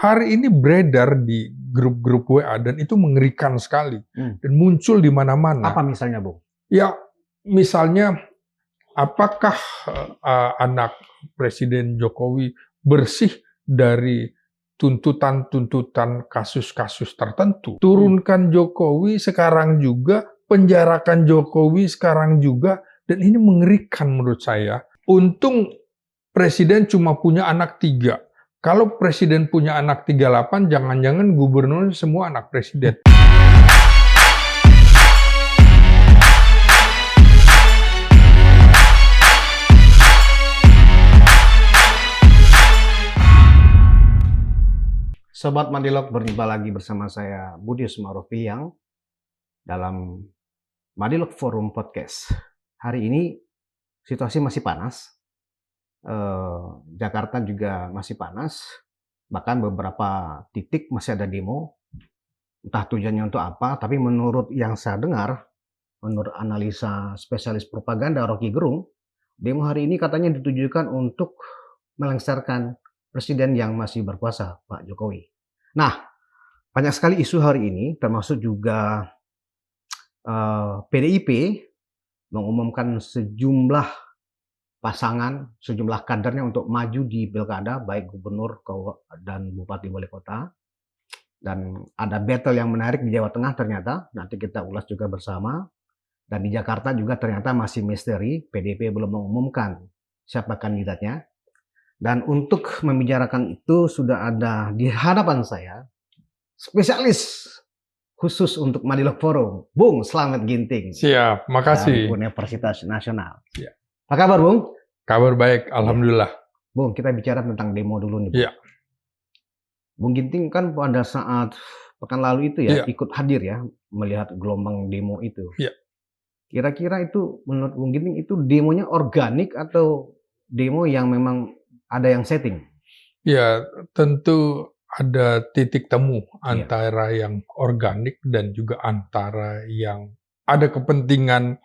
hari ini beredar di grup-grup WA dan itu mengerikan sekali dan muncul di mana-mana. Apa misalnya, Bung? Ya, misalnya apakah anak Presiden Jokowi bersih dari tuntutan-tuntutan kasus-kasus tertentu? Turunkan Jokowi sekarang juga, penjarakan Jokowi sekarang juga, dan ini mengerikan menurut saya. Untung Presiden cuma punya anak 3. Kalau Presiden punya anak 38, jangan-jangan gubernur semua anak Presiden. Sobat Madilog, berjumpa lagi bersama saya Budi Sumarofi yang dalam Madilog Forum Podcast. Hari ini situasi masih panas. Jakarta juga masih panas. Bahkan beberapa titik masih ada demo. Entah tujuannya untuk apa, tapi menurut yang saya dengar, menurut analisa spesialis propaganda Rocky Gerung, demo hari ini katanya ditujukan untuk melengsarkan Presiden yang masih berkuasa, Pak Jokowi. Nah, banyak sekali isu hari ini, termasuk juga PDIP mengumumkan sejumlah pasangan, sejumlah kadernya untuk maju di pilkada, baik gubernur dan bupati wali kota. Dan ada battle yang menarik di Jawa Tengah ternyata, nanti kita ulas juga bersama. Dan di Jakarta juga ternyata masih misteri, PDIP belum mengumumkan siapa kandidatnya. Dan untuk membicarakan itu sudah ada di hadapan saya spesialis khusus untuk Madilog Forum, Bung Slamet Ginting. Siap, makasih. Dari Universitas Nasional. Siap. Apa kabar, Bung? Kabar baik, alhamdulillah. Bung, kita bicara tentang demo dulu nih, Bung. Iya. Bung Ginting kan pada saat pekan lalu itu ya, ikut hadir ya, melihat gelombang demo itu. Iya. Kira-kira itu menurut Bung Ginting itu demonya organik atau demo yang memang ada yang setting? Ya, tentu ada titik temu antara yang organik dan juga antara yang ada kepentingan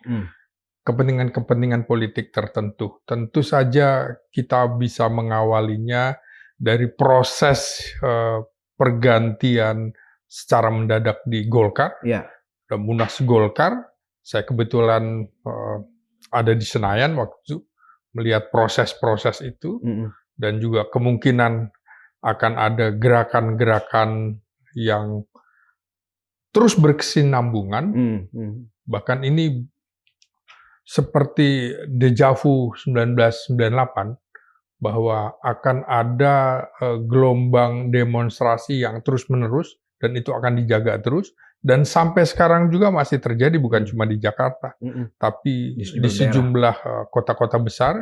kepentingan politik tertentu. Tentu saja kita bisa mengawalinya dari proses pergantian secara mendadak di Golkar, dan Munas Golkar. Saya kebetulan ada di Senayan waktu melihat proses-proses itu, dan juga kemungkinan akan ada gerakan-gerakan yang terus berkesinambungan. Bahkan ini seperti deja vu 1998, bahwa akan ada gelombang demonstrasi yang terus-menerus, dan itu akan dijaga terus. Dan sampai sekarang juga masih terjadi, bukan cuma di Jakarta, tapi di sejumlah kota-kota besar.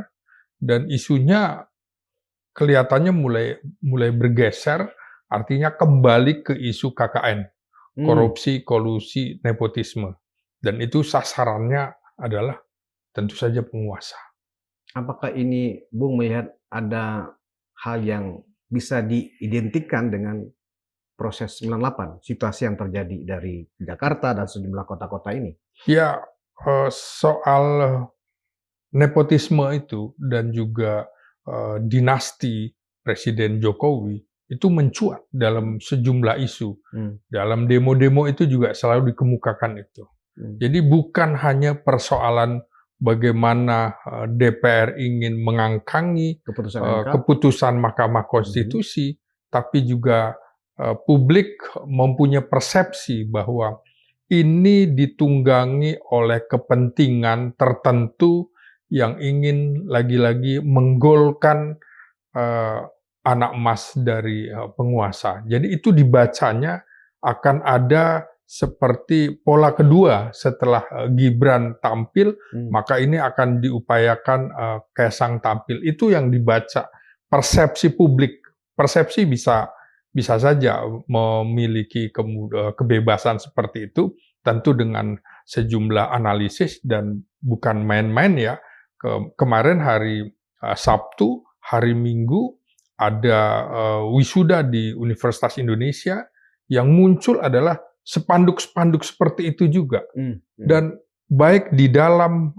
Dan isunya kelihatannya mulai bergeser, artinya kembali ke isu KKN, korupsi, kolusi, nepotisme. Dan itu sasarannya adalah tentu saja penguasa. Apakah ini, Bung, melihat ada hal yang bisa diidentikan dengan proses 98, situasi yang terjadi dari Jakarta dan sejumlah kota-kota ini? Ya, soal nepotisme itu dan juga dinasti Presiden Jokowi itu mencuat dalam sejumlah isu. Dalam demo-demo itu juga selalu dikemukakan itu. Jadi bukan hanya persoalan bagaimana DPR ingin mengangkangi keputusan Mahkamah Konstitusi, tapi juga publik mempunyai persepsi bahwa ini ditunggangi oleh kepentingan tertentu yang ingin lagi-lagi menggolkan anak emas dari penguasa. Jadi itu dibacanya akan ada seperti pola kedua setelah Gibran tampil, maka ini akan diupayakan Kaisang tampil. Itu yang dibaca, persepsi publik. Persepsi bisa saja memiliki kebebasan seperti itu, tentu dengan sejumlah analisis dan bukan main-main ya. Kemarin hari Sabtu, hari Minggu, ada wisuda di Universitas Indonesia, yang muncul adalah spanduk-spanduk seperti itu juga. Dan baik di dalam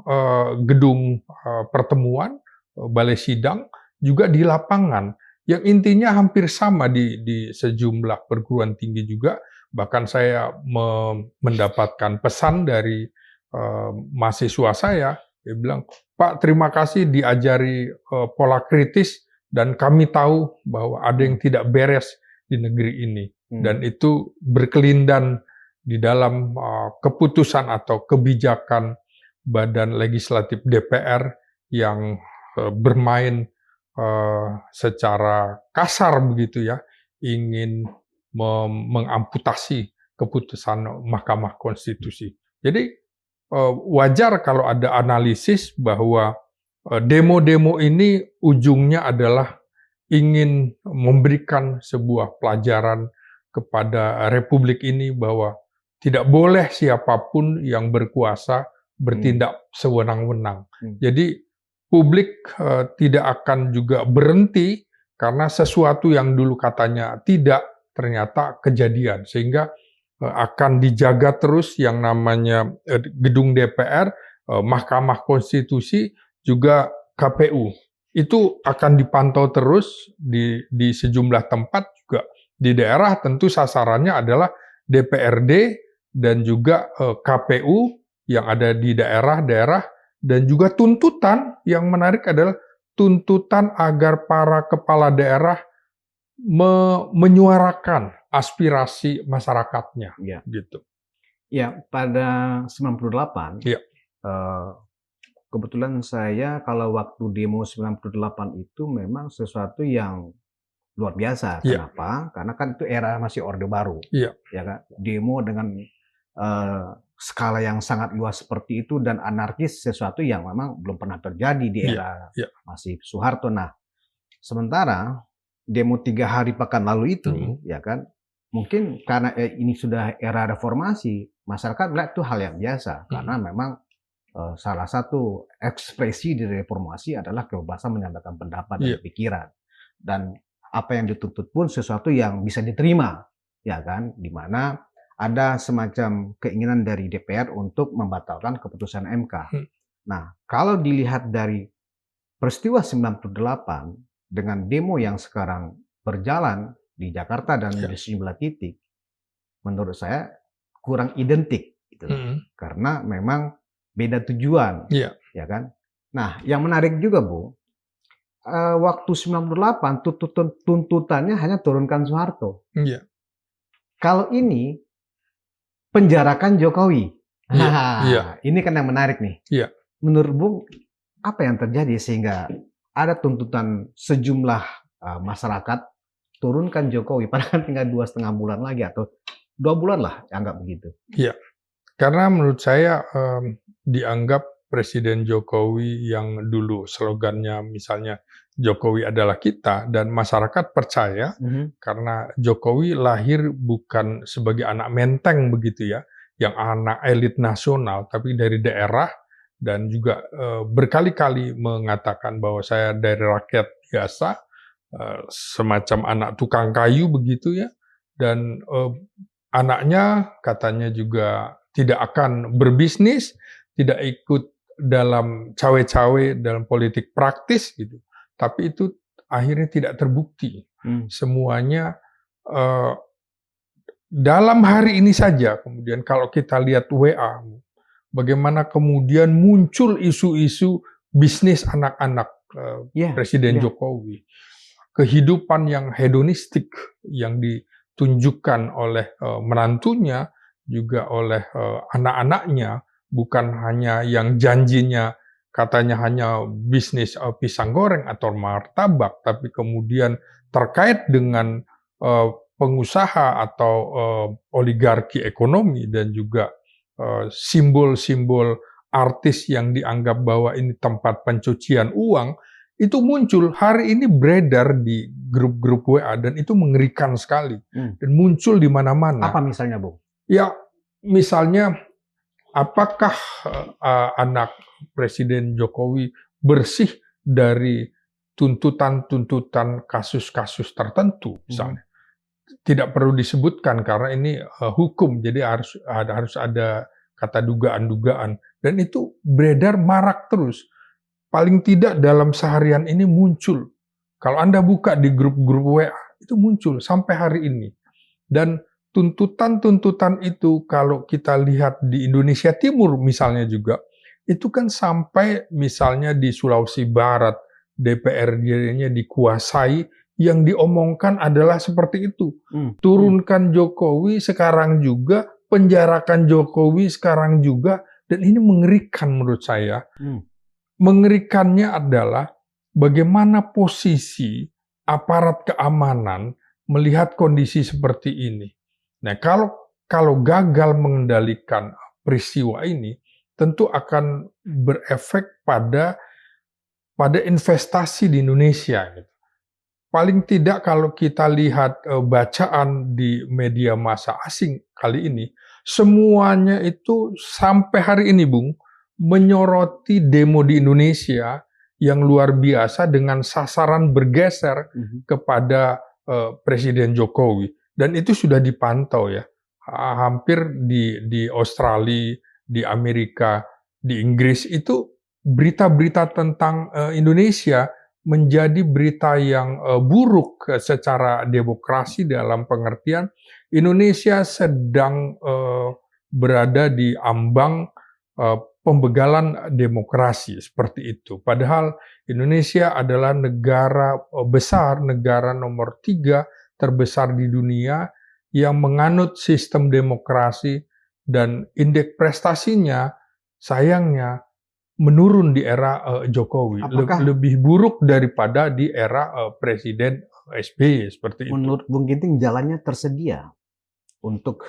gedung pertemuan, balai sidang, juga di lapangan, yang intinya hampir sama di sejumlah perguruan tinggi juga. Bahkan saya mendapatkan pesan dari mahasiswa saya, dia bilang, "Pak, terima kasih diajari pola kritis dan kami tahu bahwa ada yang tidak beres di negeri ini." Dan itu berkelindan di dalam keputusan atau kebijakan badan legislatif DPR yang bermain secara kasar begitu ya, ingin mengamputasi keputusan Mahkamah Konstitusi. Jadi wajar kalau ada analisis bahwa demo-demo ini ujungnya adalah ingin memberikan sebuah pelajaran kepada Republik ini bahwa tidak boleh siapapun yang berkuasa bertindak sewenang-wenang. Jadi publik tidak akan juga berhenti karena sesuatu yang dulu katanya tidak ternyata kejadian, sehingga akan dijaga terus yang namanya gedung DPR, Mahkamah Konstitusi, juga KPU. Itu akan dipantau terus di sejumlah tempat juga di daerah. Tentu sasarannya adalah DPRD dan juga KPU yang ada di daerah-daerah, dan juga tuntutan yang menarik adalah tuntutan agar para kepala daerah menyuarakan aspirasi masyarakatnya, gitu. Ya, pada 98, kebetulan saya kalau waktu demo 98 itu memang sesuatu yang luar biasa. Kenapa? Karena kan itu era masih Orde Baru, ya kan? Demo dengan skala yang sangat luas seperti itu dan anarkis, sesuatu yang memang belum pernah terjadi di era masih Soeharto. Nah, sementara demo 3 hari pekan lalu itu, ya kan, mungkin karena ini sudah era reformasi, masyarakat melihat itu hal yang biasa, karena memang salah satu ekspresi dari reformasi adalah kebebasan menyampaikan pendapat dan pikiran, dan apa yang dituntut pun sesuatu yang bisa diterima, ya kan, di mana ada semacam keinginan dari DPR untuk membatalkan keputusan MK. Nah, kalau dilihat dari peristiwa 98 dengan demo yang sekarang berjalan di Jakarta dan di sejumlah titik, menurut saya kurang identik, gitu. Karena memang beda tujuan, ya kan. Nah, yang menarik juga, Bu, waktu 98 tuntutannya hanya turunkan Soeharto. Kalau ini penjarakan Jokowi. Ini kan yang menarik nih. Menurut Bung, apa yang terjadi sehingga ada tuntutan sejumlah masyarakat turunkan Jokowi, padahal tinggal 2,5 bulan lagi atau 2 bulan lah, anggap begitu. Karena menurut saya dianggap Presiden Jokowi yang dulu slogannya misalnya Jokowi adalah kita, dan masyarakat percaya karena Jokowi lahir bukan sebagai anak menteng begitu ya, yang anak elit nasional, tapi dari daerah, dan juga berkali-kali mengatakan bahwa saya dari rakyat biasa, semacam anak tukang kayu begitu ya, dan anaknya katanya juga tidak akan berbisnis, tidak ikut dalam cawe-cawe dalam politik praktis gitu. Tapi itu akhirnya tidak terbukti. Semuanya dalam hari ini saja, kemudian kalau kita lihat WA, bagaimana kemudian muncul isu-isu bisnis anak-anak Presiden Jokowi. Kehidupan yang hedonistik yang ditunjukkan oleh menantunya, juga oleh anak-anaknya, bukan hanya yang janjinya katanya hanya bisnis pisang goreng atau martabak, tapi kemudian terkait dengan pengusaha atau oligarki ekonomi, dan juga simbol-simbol artis yang dianggap bahwa ini tempat pencucian uang, itu muncul hari ini, beredar di grup-grup WA, dan itu mengerikan sekali dan muncul di mana-mana. Apa misalnya, Bu? Ya, misalnya apakah anak Presiden Jokowi bersih dari tuntutan-tuntutan kasus-kasus tertentu misalnya? Tidak perlu disebutkan karena ini hukum, jadi harus ada kata dugaan-dugaan, dan itu beredar marak terus. Paling tidak dalam seharian ini muncul Kalau Anda buka di grup-grup WA, itu muncul sampai hari ini. Dan tuntutan-tuntutan itu kalau kita lihat di Indonesia Timur misalnya juga, itu kan sampai misalnya di Sulawesi Barat, DPRD-nya dikuasai, yang diomongkan adalah seperti itu. Turunkan Jokowi sekarang juga, penjarakan Jokowi sekarang juga, dan ini mengerikan menurut saya. Mengerikannya adalah bagaimana posisi aparat keamanan melihat kondisi seperti ini. Nah, kalau gagal mengendalikan peristiwa ini, tentu akan berefek pada investasi di Indonesia. Gitu. Paling tidak kalau kita lihat bacaan di media massa asing kali ini, semuanya itu sampai hari ini, Bung, menyoroti demo di Indonesia yang luar biasa dengan sasaran bergeser kepada Presiden Jokowi. Dan itu sudah dipantau ya, hampir di Australia, di Amerika, di Inggris itu berita-berita tentang Indonesia menjadi berita yang buruk secara demokrasi dalam pengertian Indonesia sedang berada di ambang pembegalan demokrasi seperti itu. Padahal Indonesia adalah negara besar, negara nomor 3 terbesar di dunia yang menganut sistem demokrasi dan indeks prestasinya sayangnya menurun di era Jokowi, lebih buruk daripada di era Presiden SBY seperti itu. Menurut Bung Ginting jalannya tersedia untuk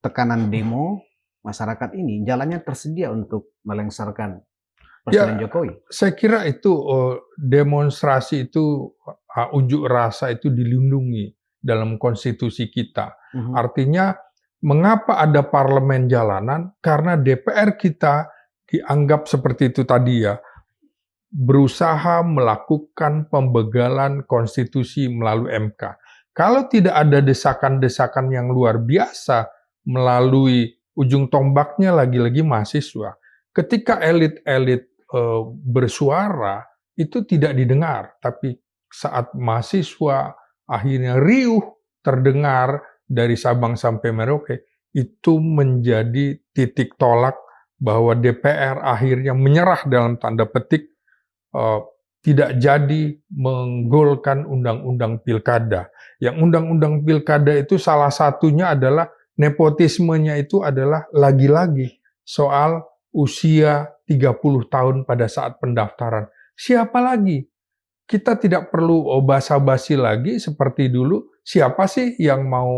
tekanan demo masyarakat ini, jalannya tersedia untuk melengsarkan Presiden Jokowi? Saya kira itu demonstrasi itu, unjuk rasa itu dilindungi dalam konstitusi kita. Artinya mengapa ada parlemen jalanan? Karena DPR kita dianggap seperti itu tadi ya, berusaha melakukan pembegalan konstitusi melalui MK. Kalau tidak ada desakan-desakan yang luar biasa melalui ujung tombaknya lagi-lagi mahasiswa, ketika elit-elit bersuara itu tidak didengar, tapi saat mahasiswa akhirnya riuh terdengar dari Sabang sampai Merauke, itu menjadi titik tolak bahwa DPR akhirnya menyerah dalam tanda petik, tidak jadi menggolkan undang-undang pilkada. Yang undang-undang pilkada itu salah satunya adalah nepotismenya itu adalah lagi-lagi soal usia 30 tahun pada saat pendaftaran. Siapa lagi? Kita tidak perlu basa-basi lagi seperti dulu. Siapa sih yang mau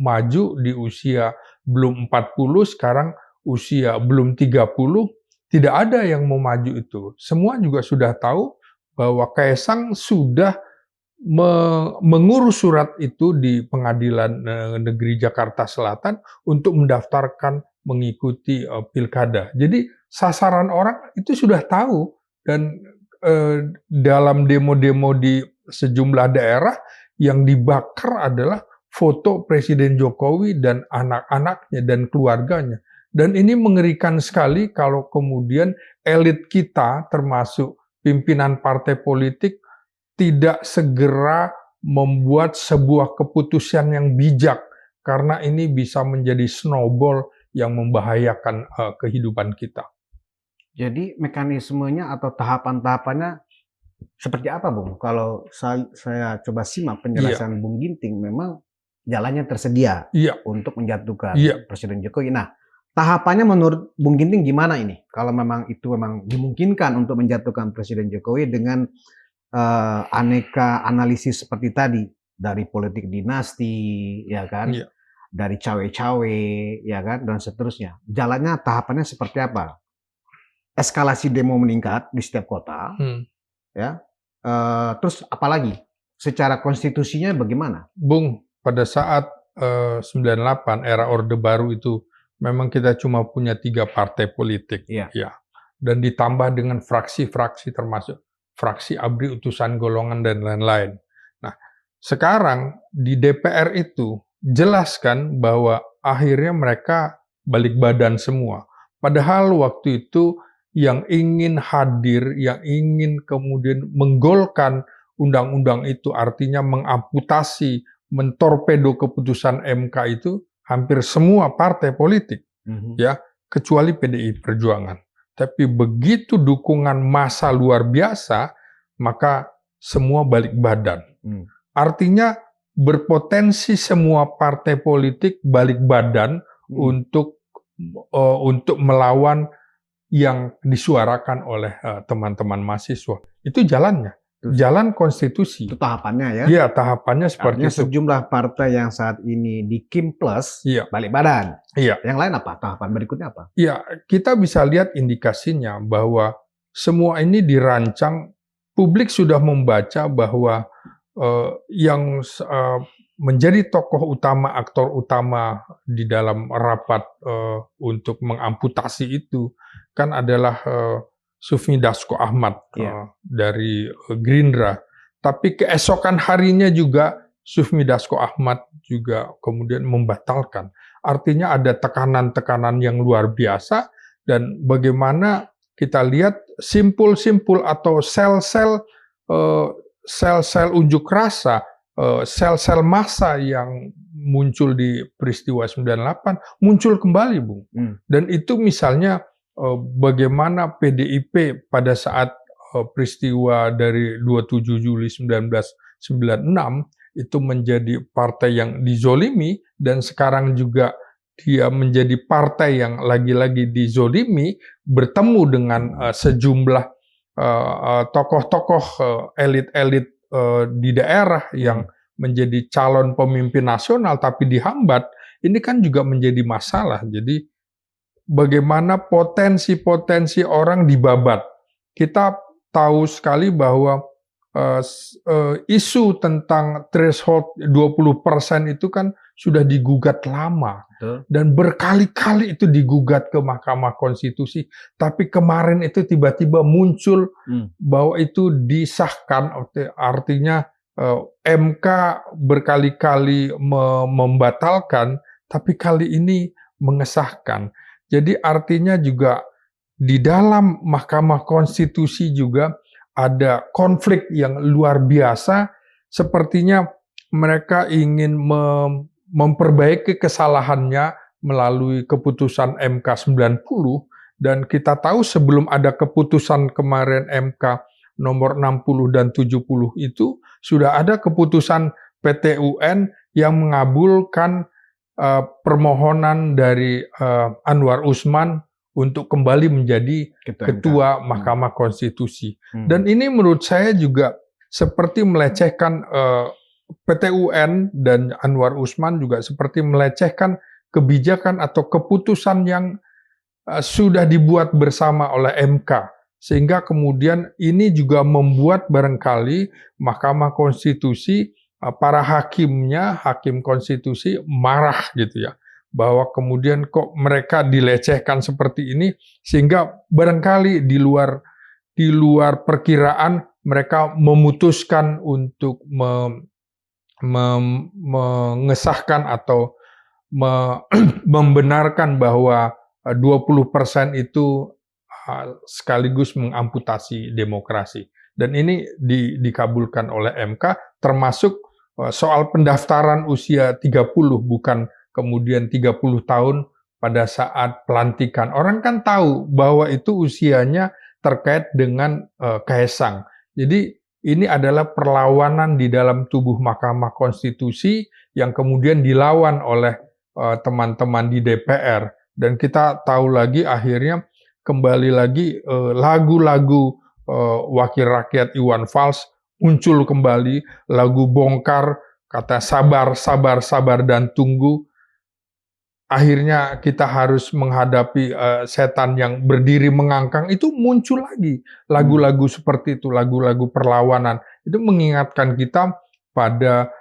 maju di usia belum 40, sekarang usia belum 30, tidak ada yang mau maju itu. Semua juga sudah tahu bahwa Kaisang sudah mengurus surat itu di Pengadilan Negeri Jakarta Selatan untuk mendaftarkan mengikuti pilkada. Jadi sasaran orang itu sudah tahu, dan dalam demo-demo di sejumlah daerah yang dibakar adalah foto Presiden Jokowi dan anak-anaknya dan keluarganya. Dan ini mengerikan sekali kalau kemudian elit kita, termasuk pimpinan partai politik, tidak segera membuat sebuah keputusan yang bijak, karena ini bisa menjadi snowball yang membahayakan kehidupan kita. Jadi mekanismenya atau tahapan-tahapannya seperti apa, Bung? Kalau saya coba simak penjelasan Bung Ginting, memang jalannya tersedia untuk menjatuhkan Presiden Jokowi. Nah, tahapannya menurut Bung Ginting gimana ini? Kalau memang itu memang dimungkinkan untuk menjatuhkan Presiden Jokowi dengan aneka analisis seperti tadi, dari politik dinasti, ya kan, dari cawe-cawe, ya kan, dan seterusnya. Jalannya tahapannya seperti apa? Eskalasi demo meningkat di setiap kota, ya. Terus apalagi? Secara konstitusinya bagaimana? Bung, pada saat 98 era Orde Baru itu memang kita cuma punya 3 partai politik, ya, dan ditambah dengan fraksi-fraksi termasuk fraksi ABRI, utusan golongan dan lain-lain. Nah, sekarang di DPR itu jelaskan bahwa akhirnya mereka balik badan semua. Padahal waktu itu yang ingin hadir, yang ingin kemudian menggolkan undang-undang itu artinya mengamputasi, mentorpedo keputusan MK itu hampir semua partai politik, ya, kecuali PDI Perjuangan. Tapi begitu dukungan massa luar biasa, maka semua balik badan. Artinya berpotensi semua partai politik balik badan untuk melawan yang disuarakan oleh teman-teman mahasiswa. Itu jalannya, jalan konstitusi. Itu tahapannya ya? Iya, tahapannya seperti Artinya itu. sejumlah partai yang saat ini di Kim Plus balik badan. Iya. Yang lain apa? Tahapan berikutnya apa? Iya, kita bisa lihat indikasinya bahwa semua ini dirancang, publik sudah membaca bahwa yang menjadi tokoh utama, aktor utama di dalam rapat untuk mengamputasi itu kan adalah Sufmi Dasko Ahmad dari Gerindra. Tapi keesokan harinya juga Sufmi Dasko Ahmad juga kemudian membatalkan. Artinya ada tekanan-tekanan yang luar biasa, dan bagaimana kita lihat simpul-simpul atau sel-sel unjuk rasa, sel-sel massa yang muncul di peristiwa 98 muncul kembali, Bung. Dan itu misalnya bagaimana PDIP pada saat peristiwa dari 27 Juli 1996 itu menjadi partai yang dizolimi, dan sekarang juga dia menjadi partai yang lagi-lagi dizolimi, bertemu dengan sejumlah tokoh-tokoh elit-elit di daerah yang menjadi calon pemimpin nasional tapi dihambat. Ini kan juga menjadi masalah. Jadi bagaimana potensi-potensi orang dibabat. Kita tahu sekali bahwa isu tentang threshold 20% itu kan sudah digugat lama. Dan berkali-kali itu digugat ke Mahkamah Konstitusi. Tapi kemarin itu tiba-tiba muncul bahwa itu disahkan, artinya MK berkali-kali membatalkan, tapi kali ini mengesahkan. Jadi artinya juga di dalam Mahkamah Konstitusi juga ada konflik yang luar biasa. Sepertinya mereka ingin memperbaiki kesalahannya melalui keputusan MK 90, dan kita tahu sebelum ada keputusan kemarin MK nomor 60 dan 70 itu sudah ada keputusan PT UN yang mengabulkan permohonan dari Anwar Usman untuk kembali menjadi ketua Mahkamah Konstitusi. Dan ini menurut saya juga seperti melecehkan PT UN, dan Anwar Usman juga seperti melecehkan kebijakan atau keputusan yang sudah dibuat bersama oleh MK. Sehingga kemudian ini juga membuat barangkali Mahkamah Konstitusi, para hakimnya, hakim konstitusi marah gitu ya. Bahwa kemudian kok mereka dilecehkan seperti ini, sehingga barangkali di luar perkiraan mereka memutuskan untuk mengesahkan atau membenarkan bahwa 20% itu sekaligus mengamputasi demokrasi. Dan ini dikabulkan oleh MK, termasuk soal pendaftaran usia 30, bukan kemudian 30 tahun pada saat pelantikan. Orang kan tahu bahwa itu usianya terkait dengan Kaesang. Jadi ini adalah perlawanan di dalam tubuh Mahkamah Konstitusi yang kemudian dilawan oleh teman-teman di DPR. Dan kita tahu lagi akhirnya kembali lagi lagu-lagu Wakil Rakyat Iwan Fals muncul kembali, lagu Bongkar, kata sabar, sabar, sabar dan tunggu. Akhirnya kita harus menghadapi setan yang berdiri mengangkang, itu muncul lagi lagu-lagu seperti itu, lagu-lagu perlawanan. Itu mengingatkan kita pada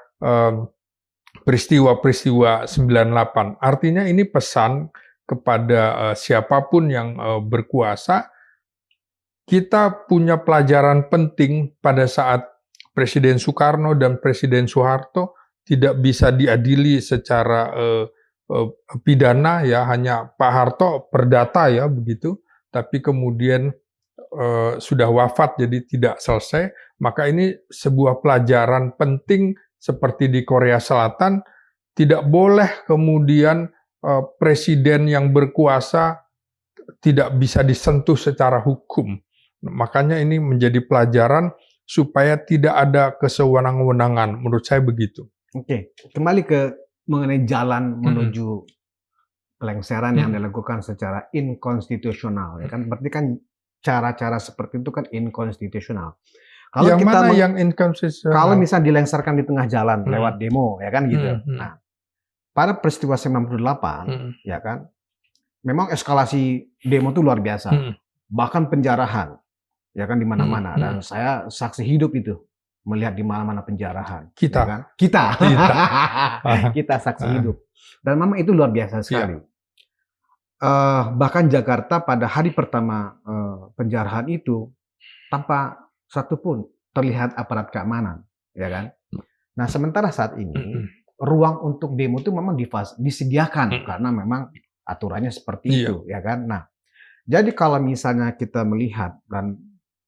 peristiwa-peristiwa 98. Artinya ini pesan kepada siapapun yang berkuasa. Kita punya pelajaran penting pada saat Presiden Soekarno dan Presiden Soeharto tidak bisa diadili secara pidana ya, hanya Pak Harto perdata ya begitu, tapi kemudian sudah wafat jadi tidak selesai, maka ini sebuah pelajaran penting seperti di Korea Selatan, tidak boleh kemudian presiden yang berkuasa tidak bisa disentuh secara hukum. Makanya ini menjadi pelajaran supaya tidak ada kesewenang-wenangan, menurut saya begitu. Oke, kembali ke mengenai jalan menuju pelengseran yang dilakukan secara inkonstitusional, ya kan? Berarti kan cara-cara seperti itu kan inkonstitusional. Kalau Yang kita mana yang inkonstitusional? kalau misalnya dilengserkan di tengah jalan lewat demo, ya kan gitu. Nah, pada peristiwa 98, ya kan, memang eskalasi demo itu luar biasa, bahkan penjarahan, ya kan di mana-mana. Dan saya saksi hidup itu melihat di mana-mana penjarahan. Kita, ya kan? Kita saksi hidup. Dan memang itu luar biasa sekali. Bahkan Jakarta pada hari pertama penjarahan itu tanpa satupun terlihat aparat keamanan, ya kan. Nah, sementara saat ini ruang untuk demo itu memang disediakan karena memang aturannya seperti itu, ya kan. Nah, jadi kalau misalnya kita melihat dan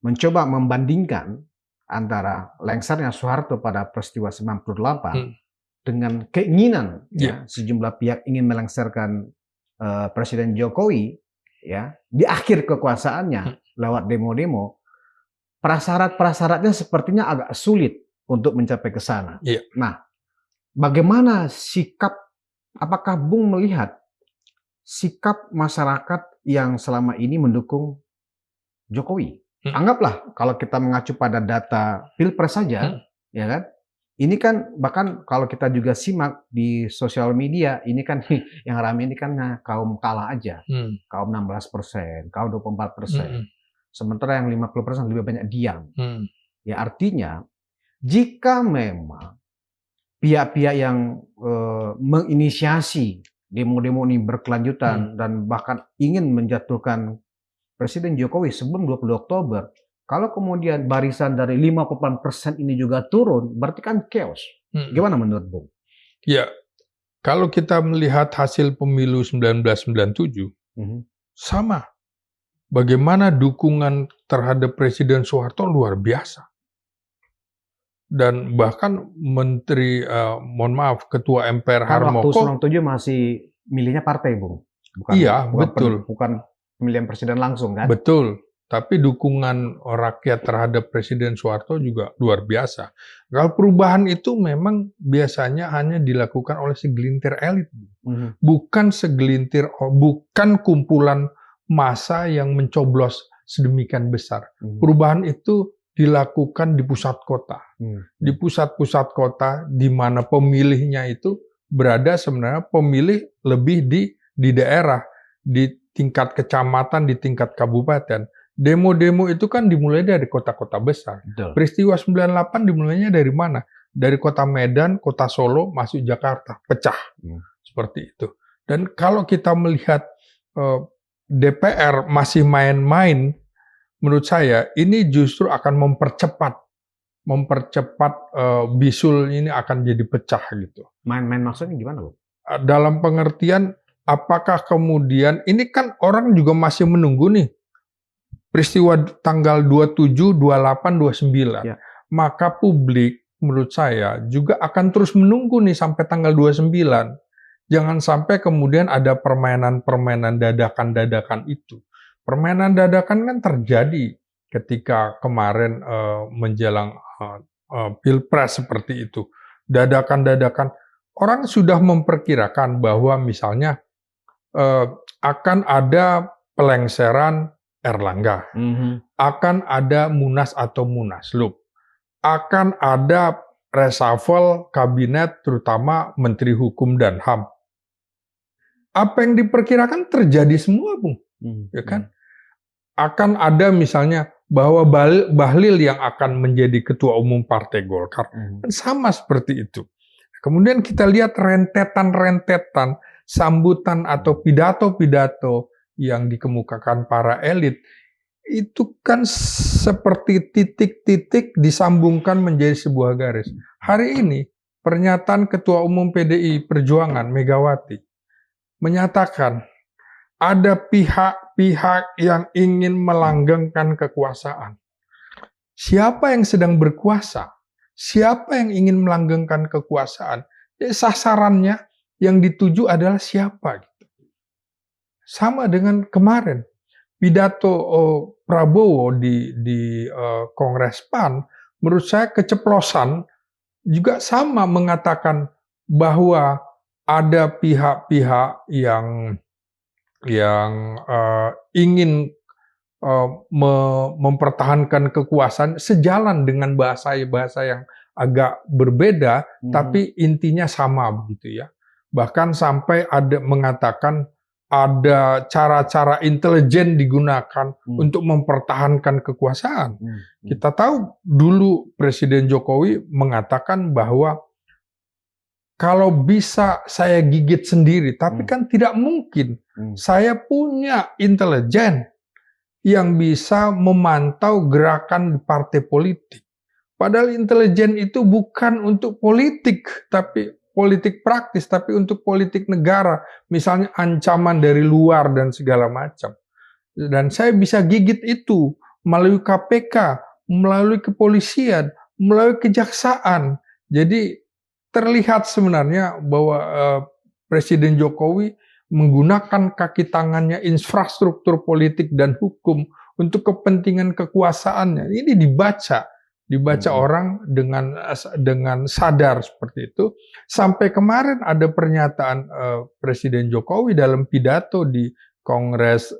mencoba membandingkan antara lengsernya Soeharto pada peristiwa 98 dengan keinginan ya, sejumlah pihak ingin melengserkan Presiden Jokowi ya di akhir kekuasaannya lewat demo-demo, prasyarat-prasyaratnya sepertinya agak sulit untuk mencapai ke sana. Nah, bagaimana sikap, apakah Bung melihat sikap masyarakat yang selama ini mendukung Jokowi? Anggaplah kalau kita mengacu pada data Pilpres saja, ya kan? Ini kan bahkan kalau kita juga simak di sosial media, ini kan yang ramai ini kan kaum kalah aja, kaum 16%, kaum 24%. Sementara yang 50% lebih banyak diam. Ya artinya, jika memang pihak-pihak yang menginisiasi demo-demo ini berkelanjutan dan bahkan ingin menjatuhkan Presiden Jokowi sebelum 20 Oktober, kalau kemudian barisan dari 58% ini juga turun, berarti kan chaos. Gimana menurut Bung? Ya, kalau kita melihat hasil pemilu 1997, sama. Bagaimana dukungan terhadap Presiden Soeharto luar biasa. Dan bahkan Menteri, mohon maaf, Ketua MPR Harmoko. Waktu 97 masih milihnya partai, Bung. Betul. Bukan pemilihan presiden langsung, kan? Betul. Tapi dukungan rakyat terhadap Presiden Soeharto juga luar biasa. Kalau perubahan itu memang biasanya hanya dilakukan oleh segelintir elit. Bukan kumpulan massa yang mencoblos sedemikian besar. Perubahan itu dilakukan di pusat kota. Di pusat-pusat kota di mana pemilihnya itu berada, sebenarnya pemilih lebih di daerah, di tingkat kecamatan, di tingkat kabupaten. Demo-demo itu kan dimulai dari kota-kota besar. Betul. Peristiwa 98 dimulainya dari mana? Dari kota Medan, kota Solo, masuk Jakarta, pecah. Seperti itu. Dan kalau kita melihat DPR masih main-main, menurut saya ini justru akan mempercepat bisul ini akan jadi pecah gitu. Main-main maksudnya gimana, Bu? Dalam pengertian, apakah kemudian, ini kan orang juga masih menunggu nih, peristiwa tanggal 27, 28, 29. Ya. Maka publik menurut saya juga akan terus menunggu nih sampai tanggal 29. Jangan sampai kemudian ada permainan-permainan dadakan-dadakan itu. Permainan dadakan kan terjadi ketika kemarin menjelang Pilpres seperti itu. Dadakan-dadakan. Orang sudah memperkirakan bahwa misalnya akan ada pelengseran Erlangga, akan ada Munas atau Munaslup, akan ada reshuffle kabinet terutama Menteri Hukum dan HAM. Apa yang diperkirakan terjadi semua, Bung, ya kan? Akan ada misalnya bahwa Bahlil yang akan menjadi Ketua Umum Partai Golkar, sama seperti itu. Kemudian kita lihat rentetan-rentetan sambutan atau pidato-pidato yang dikemukakan para elit, itu kan seperti titik-titik disambungkan menjadi sebuah garis. Hari ini, pernyataan Ketua Umum PDI Perjuangan, Megawati, menyatakan ada pihak-pihak yang ingin melanggengkan kekuasaan. Siapa yang sedang berkuasa? Siapa yang ingin melanggengkan kekuasaan? Sasarannya yang dituju adalah siapa? Sama dengan kemarin pidato Prabowo di Kongres PAN, menurut saya keceplosan juga sama mengatakan bahwa ada pihak-pihak yang ingin mempertahankan kekuasaan sejalan dengan bahasa yang agak berbeda, tapi intinya sama begitu ya. Bahkan sampai ada mengatakan ada cara-cara intelijen digunakan untuk mempertahankan kekuasaan. Kita tahu dulu Presiden Jokowi mengatakan bahwa kalau bisa saya gigit sendiri, tapi kan tidak mungkin. Saya punya intelijen yang bisa memantau gerakan di partai politik. Padahal intelijen itu bukan untuk politik, tapi politik praktis, tapi untuk politik negara. Misalnya ancaman dari luar dan segala macam. Dan saya bisa gigit itu melalui KPK, melalui kepolisian, melalui kejaksaan. Jadi terlihat sebenarnya bahwa Presiden Jokowi menggunakan kaki tangannya, infrastruktur politik dan hukum untuk kepentingan kekuasaannya. Ini dibaca orang dengan sadar seperti itu. Sampai kemarin ada pernyataan Presiden Jokowi dalam pidato di Kongres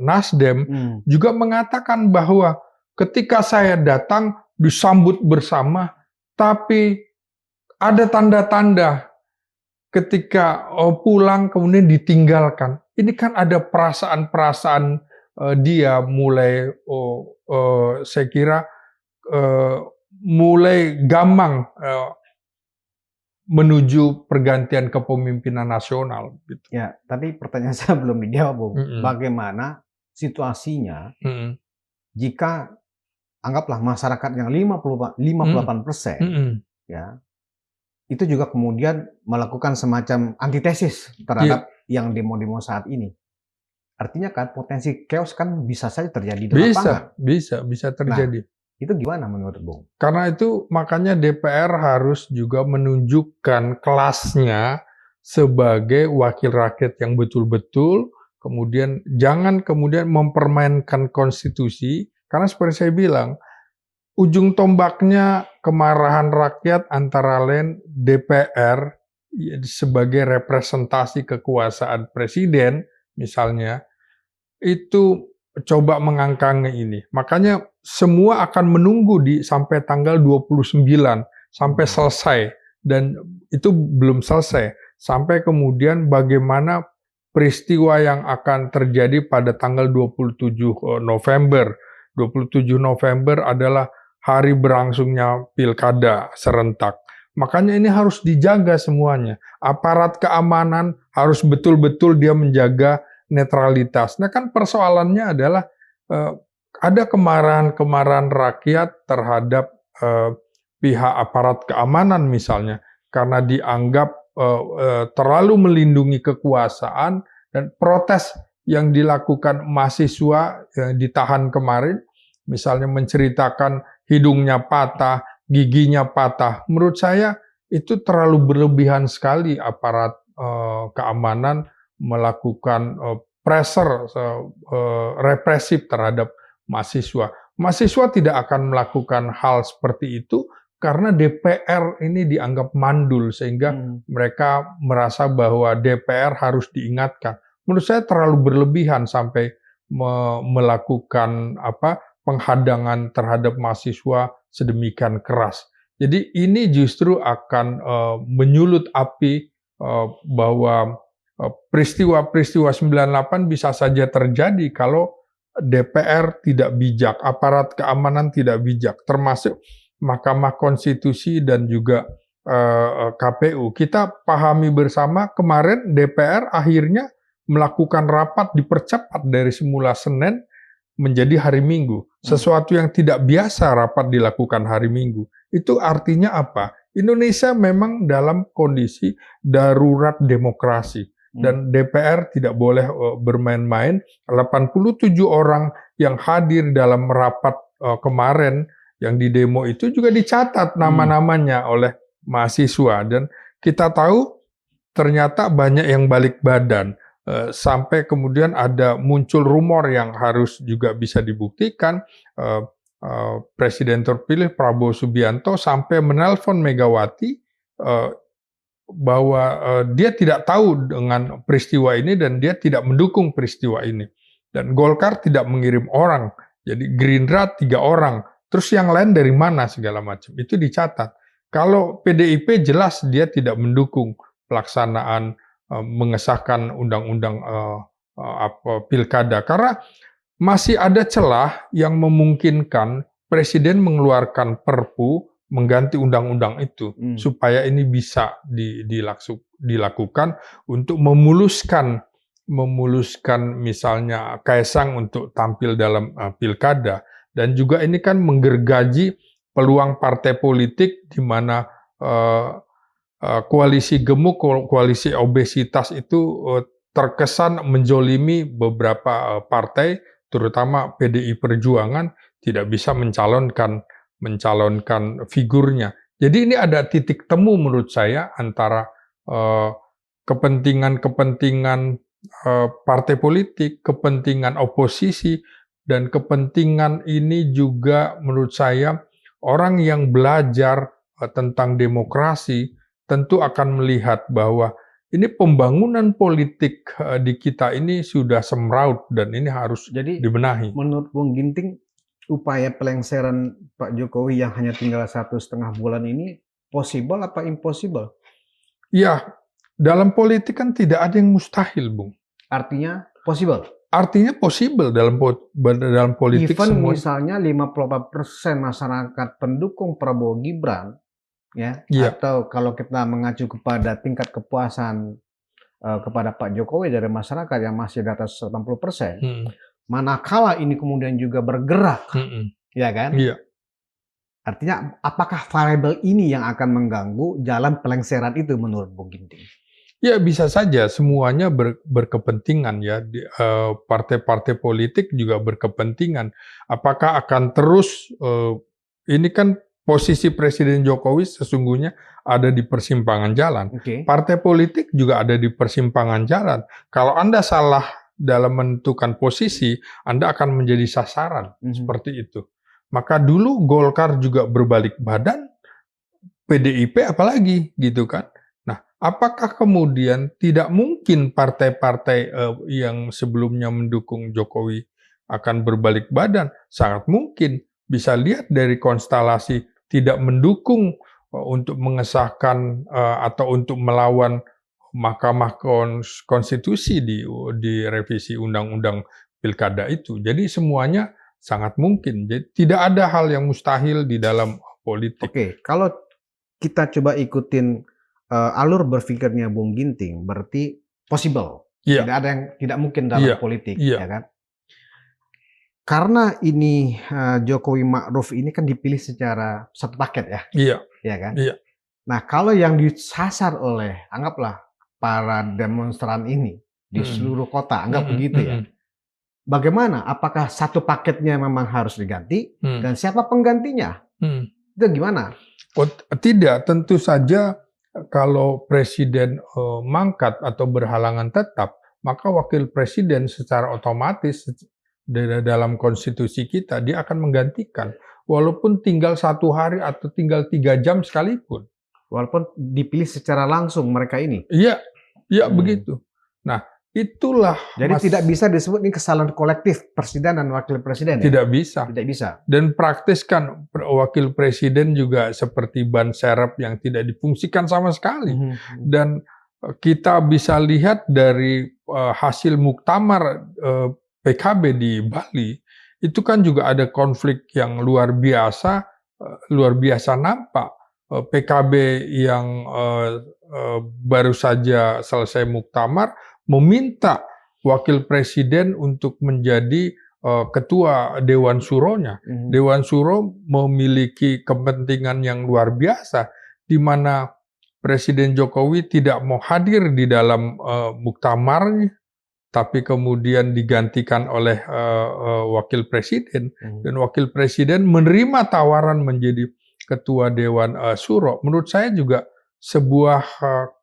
Nasdem juga mengatakan bahwa ketika saya datang disambut bersama, tapi ada tanda-tanda ketika pulang kemudian ditinggalkan. Ini kan ada perasaan-perasaan dia mulai saya kira mulai gamang menuju pergantian kepemimpinan nasional. Gitu. Ya, tapi pertanyaan saya belum dijawab, Bung. Bagaimana situasinya jika anggaplah masyarakat yang 58%, ya, itu juga kemudian melakukan semacam antitesis terhadap yang demo-demo saat ini. Artinya kan potensi chaos kan bisa saja terjadi di lapangan. Bisa terjadi. Nah, itu gimana menurut Bung? Karena itu makanya DPR harus juga menunjukkan kelasnya sebagai wakil rakyat yang betul-betul, kemudian jangan kemudian mempermainkan konstitusi, karena seperti saya bilang, ujung tombaknya kemarahan rakyat antara lain DPR sebagai representasi kekuasaan presiden misalnya itu coba mengangkangi ini. Makanya semua akan menunggu sampai tanggal 29 sampai selesai, dan itu belum selesai. Sampai kemudian bagaimana peristiwa yang akan terjadi pada tanggal 27 November. 27 November adalah hari berlangsungnya pilkada serentak. Makanya ini harus dijaga semuanya. Aparat keamanan harus betul-betul dia menjaga netralitas. Nah kan persoalannya adalah ada kemarahan rakyat terhadap pihak aparat keamanan misalnya. Karena dianggap terlalu melindungi kekuasaan, dan protes yang dilakukan mahasiswa yang ditahan kemarin, misalnya menceritakan hidungnya patah, giginya patah. Menurut saya itu terlalu berlebihan sekali aparat keamanan melakukan pressure represif terhadap mahasiswa. Mahasiswa tidak akan melakukan hal seperti itu karena DPR ini dianggap mandul, sehingga mereka merasa bahwa DPR harus diingatkan. Menurut saya terlalu berlebihan sampai melakukan penghadangan terhadap mahasiswa sedemikian keras. Jadi ini justru akan menyulut api bahwa peristiwa-peristiwa 98 bisa saja terjadi kalau DPR tidak bijak, aparat keamanan tidak bijak, termasuk Mahkamah Konstitusi dan juga KPU. Kita pahami bersama kemarin DPR akhirnya melakukan rapat dipercepat dari semula Senin menjadi hari Minggu. Sesuatu yang tidak biasa rapat dilakukan hari Minggu. Itu artinya apa? Indonesia memang dalam kondisi darurat demokrasi. dan DPR tidak boleh bermain-main. 87 orang yang hadir dalam rapat kemarin yang di demo itu juga dicatat nama-namanya oleh mahasiswa, dan kita tahu ternyata banyak yang balik badan. Sampai kemudian ada muncul rumor yang harus juga bisa dibuktikan. Presiden terpilih Prabowo Subianto sampai menelpon Megawati bahwa dia tidak tahu dengan peristiwa ini dan dia tidak mendukung peristiwa ini. Dan Golkar tidak mengirim orang, jadi Gerindra 3 orang, terus yang lain dari mana segala macam. Itu dicatat. Kalau PDIP jelas dia tidak mendukung pelaksanaan mengesahkan undang-undang pilkada, karena masih ada celah yang memungkinkan presiden mengeluarkan perpu mengganti undang-undang itu supaya ini bisa dilakukan untuk memuluskan misalnya Kaisang untuk tampil dalam pilkada, dan juga ini kan menggergaji peluang partai politik di mana koalisi gemuk, koalisi obesitas itu terkesan menjolimi beberapa partai, terutama PDI Perjuangan tidak bisa mencalonkan figurnya. Jadi ini ada titik temu menurut saya antara kepentingan partai politik, kepentingan oposisi, dan kepentingan ini juga menurut saya orang yang belajar tentang demokrasi tentu akan melihat bahwa ini pembangunan politik di kita ini sudah semraut dan ini harus dibenahi. Menurut Bung Ginting, upaya pelengseran Pak Jokowi yang hanya tinggal 1,5 bulan ini possible apa impossible? Ya, dalam politik kan tidak ada yang mustahil, Bung. Artinya possible? Artinya possible dalam politik. Even misalnya 54% masyarakat pendukung Prabowo Gibran, ya, atau kalau kita mengacu kepada tingkat kepuasan kepada Pak Jokowi dari masyarakat yang masih di atas 80%, manakala ini kemudian juga bergerak, ya kan? Iya. Artinya apakah variabel ini yang akan mengganggu jalan pelengseran itu menurut Bung Ginting? Ya bisa saja, semuanya berkepentingan ya. Partai-partai politik juga berkepentingan. Apakah akan terus, ini kan posisi Presiden Jokowi sesungguhnya ada di persimpangan jalan. Partai politik juga ada di persimpangan jalan. Kalau Anda salah dalam menentukan posisi, Anda akan menjadi sasaran, seperti itu. Maka dulu Golkar juga berbalik badan, PDIP apalagi, gitu kan. Nah, apakah kemudian tidak mungkin partai-partai yang sebelumnya mendukung Jokowi akan berbalik badan? Sangat mungkin. Bisa lihat dari konstelasi tidak mendukung untuk mengesahkan atau untuk melawan Mahkamah Konstitusi di revisi Undang-Undang Pilkada itu. Jadi semuanya sangat mungkin. Jadi tidak ada hal yang mustahil di dalam politik. Oke, kalau kita coba ikutin alur berpikirnya Bung Ginting, berarti possible. Tidak ada yang tidak mungkin dalam politik, ya kan? Karena ini Jokowi Ma'ruf ini kan dipilih secara satu paket ya, ya kan? Nah, kalau yang disasar oleh, anggaplah para demonstran ini di seluruh kota, anggap begitu ya. Bagaimana? Apakah satu paketnya memang harus diganti dan siapa penggantinya? Itu gimana? Oh, tidak, tentu saja kalau presiden mangkat atau berhalangan tetap, maka wakil presiden secara otomatis dalam konstitusi kita dia akan menggantikan, walaupun tinggal 1 hari atau tinggal 3 jam sekalipun. Walaupun dipilih secara langsung mereka ini. Iya, begitu. Nah, itulah. Jadi tidak bisa disebut ini kesalahan kolektif presiden dan wakil presiden. Tidak bisa. Tidak bisa. Dan praktis kan wakil presiden juga seperti ban serep yang tidak difungsikan sama sekali. Dan kita bisa lihat dari hasil muktamar PKB di Bali, itu kan juga ada konflik yang luar biasa nampak. PKB yang baru saja selesai muktamar meminta wakil presiden untuk menjadi ketua Dewan Suronya. Dewan Suro memiliki kepentingan yang luar biasa, di mana Presiden Jokowi tidak mau hadir di dalam muktamar, tapi kemudian digantikan oleh wakil presiden, dan wakil presiden menerima tawaran menjadi ketua Dewan Syuro. Menurut saya juga sebuah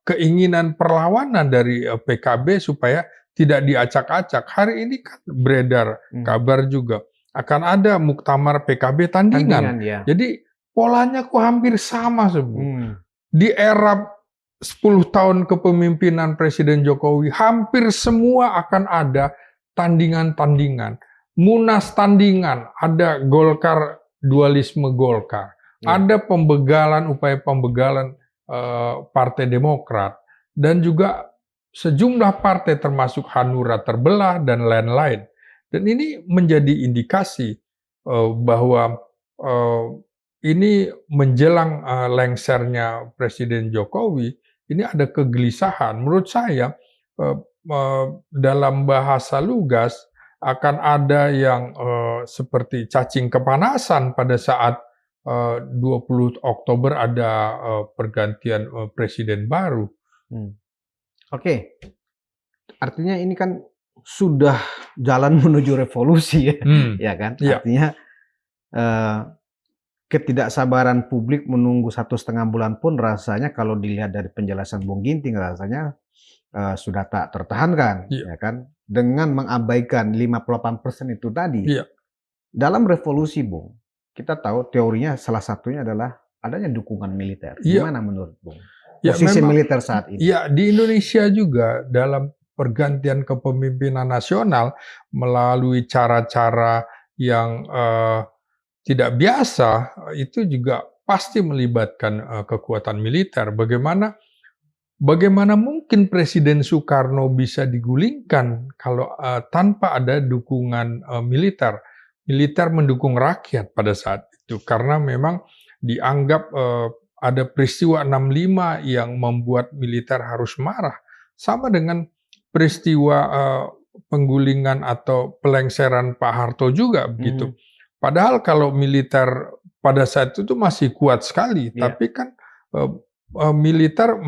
keinginan perlawanan dari PKB supaya tidak diacak-acak. Hari ini kan beredar kabar juga akan ada muktamar PKB tandingan. Ya. Jadi polanya kok hampir sama Di era 10 tahun kepemimpinan Presiden Jokowi, hampir semua akan ada tandingan-tandingan. Munas tandingan, ada Golkar, dualisme Golkar. Ada pembegalan, upaya pembegalan Partai Demokrat. Dan juga sejumlah partai termasuk Hanura terbelah dan lain-lain. Dan ini menjadi indikasi bahwa ini menjelang lengsernya Presiden Jokowi, ini ada kegelisahan. Menurut saya, dalam bahasa lugas, akan ada yang seperti cacing kepanasan pada saat 20 Oktober ada pergantian presiden baru. Oke, artinya ini kan sudah jalan menuju revolusi ya kan? Iya. Artinya ketidaksabaran publik menunggu 1,5 bulan pun rasanya kalau dilihat dari penjelasan Bung Ginting rasanya sudah tak tertahankan, ya kan? Dengan mengabaikan 58% itu tadi. Iya. Dalam revolusi, Bung, kita tahu teorinya salah satunya adalah adanya dukungan militer. Iya. Gimana menurut Bung? Ya, Posisi memang, militer saat ini. Ya, di Indonesia juga dalam pergantian kepemimpinan nasional melalui cara-cara yang tidak biasa, itu juga pasti melibatkan kekuatan militer. Bagaimana mungkin Presiden Soekarno bisa digulingkan kalau tanpa ada dukungan militer? Militer mendukung rakyat pada saat itu karena memang dianggap ada peristiwa 65 yang membuat militer harus marah. Sama dengan peristiwa penggulingan atau pelengseran Pak Harto juga begitu. Padahal kalau militer pada saat itu masih kuat sekali, tapi kan militer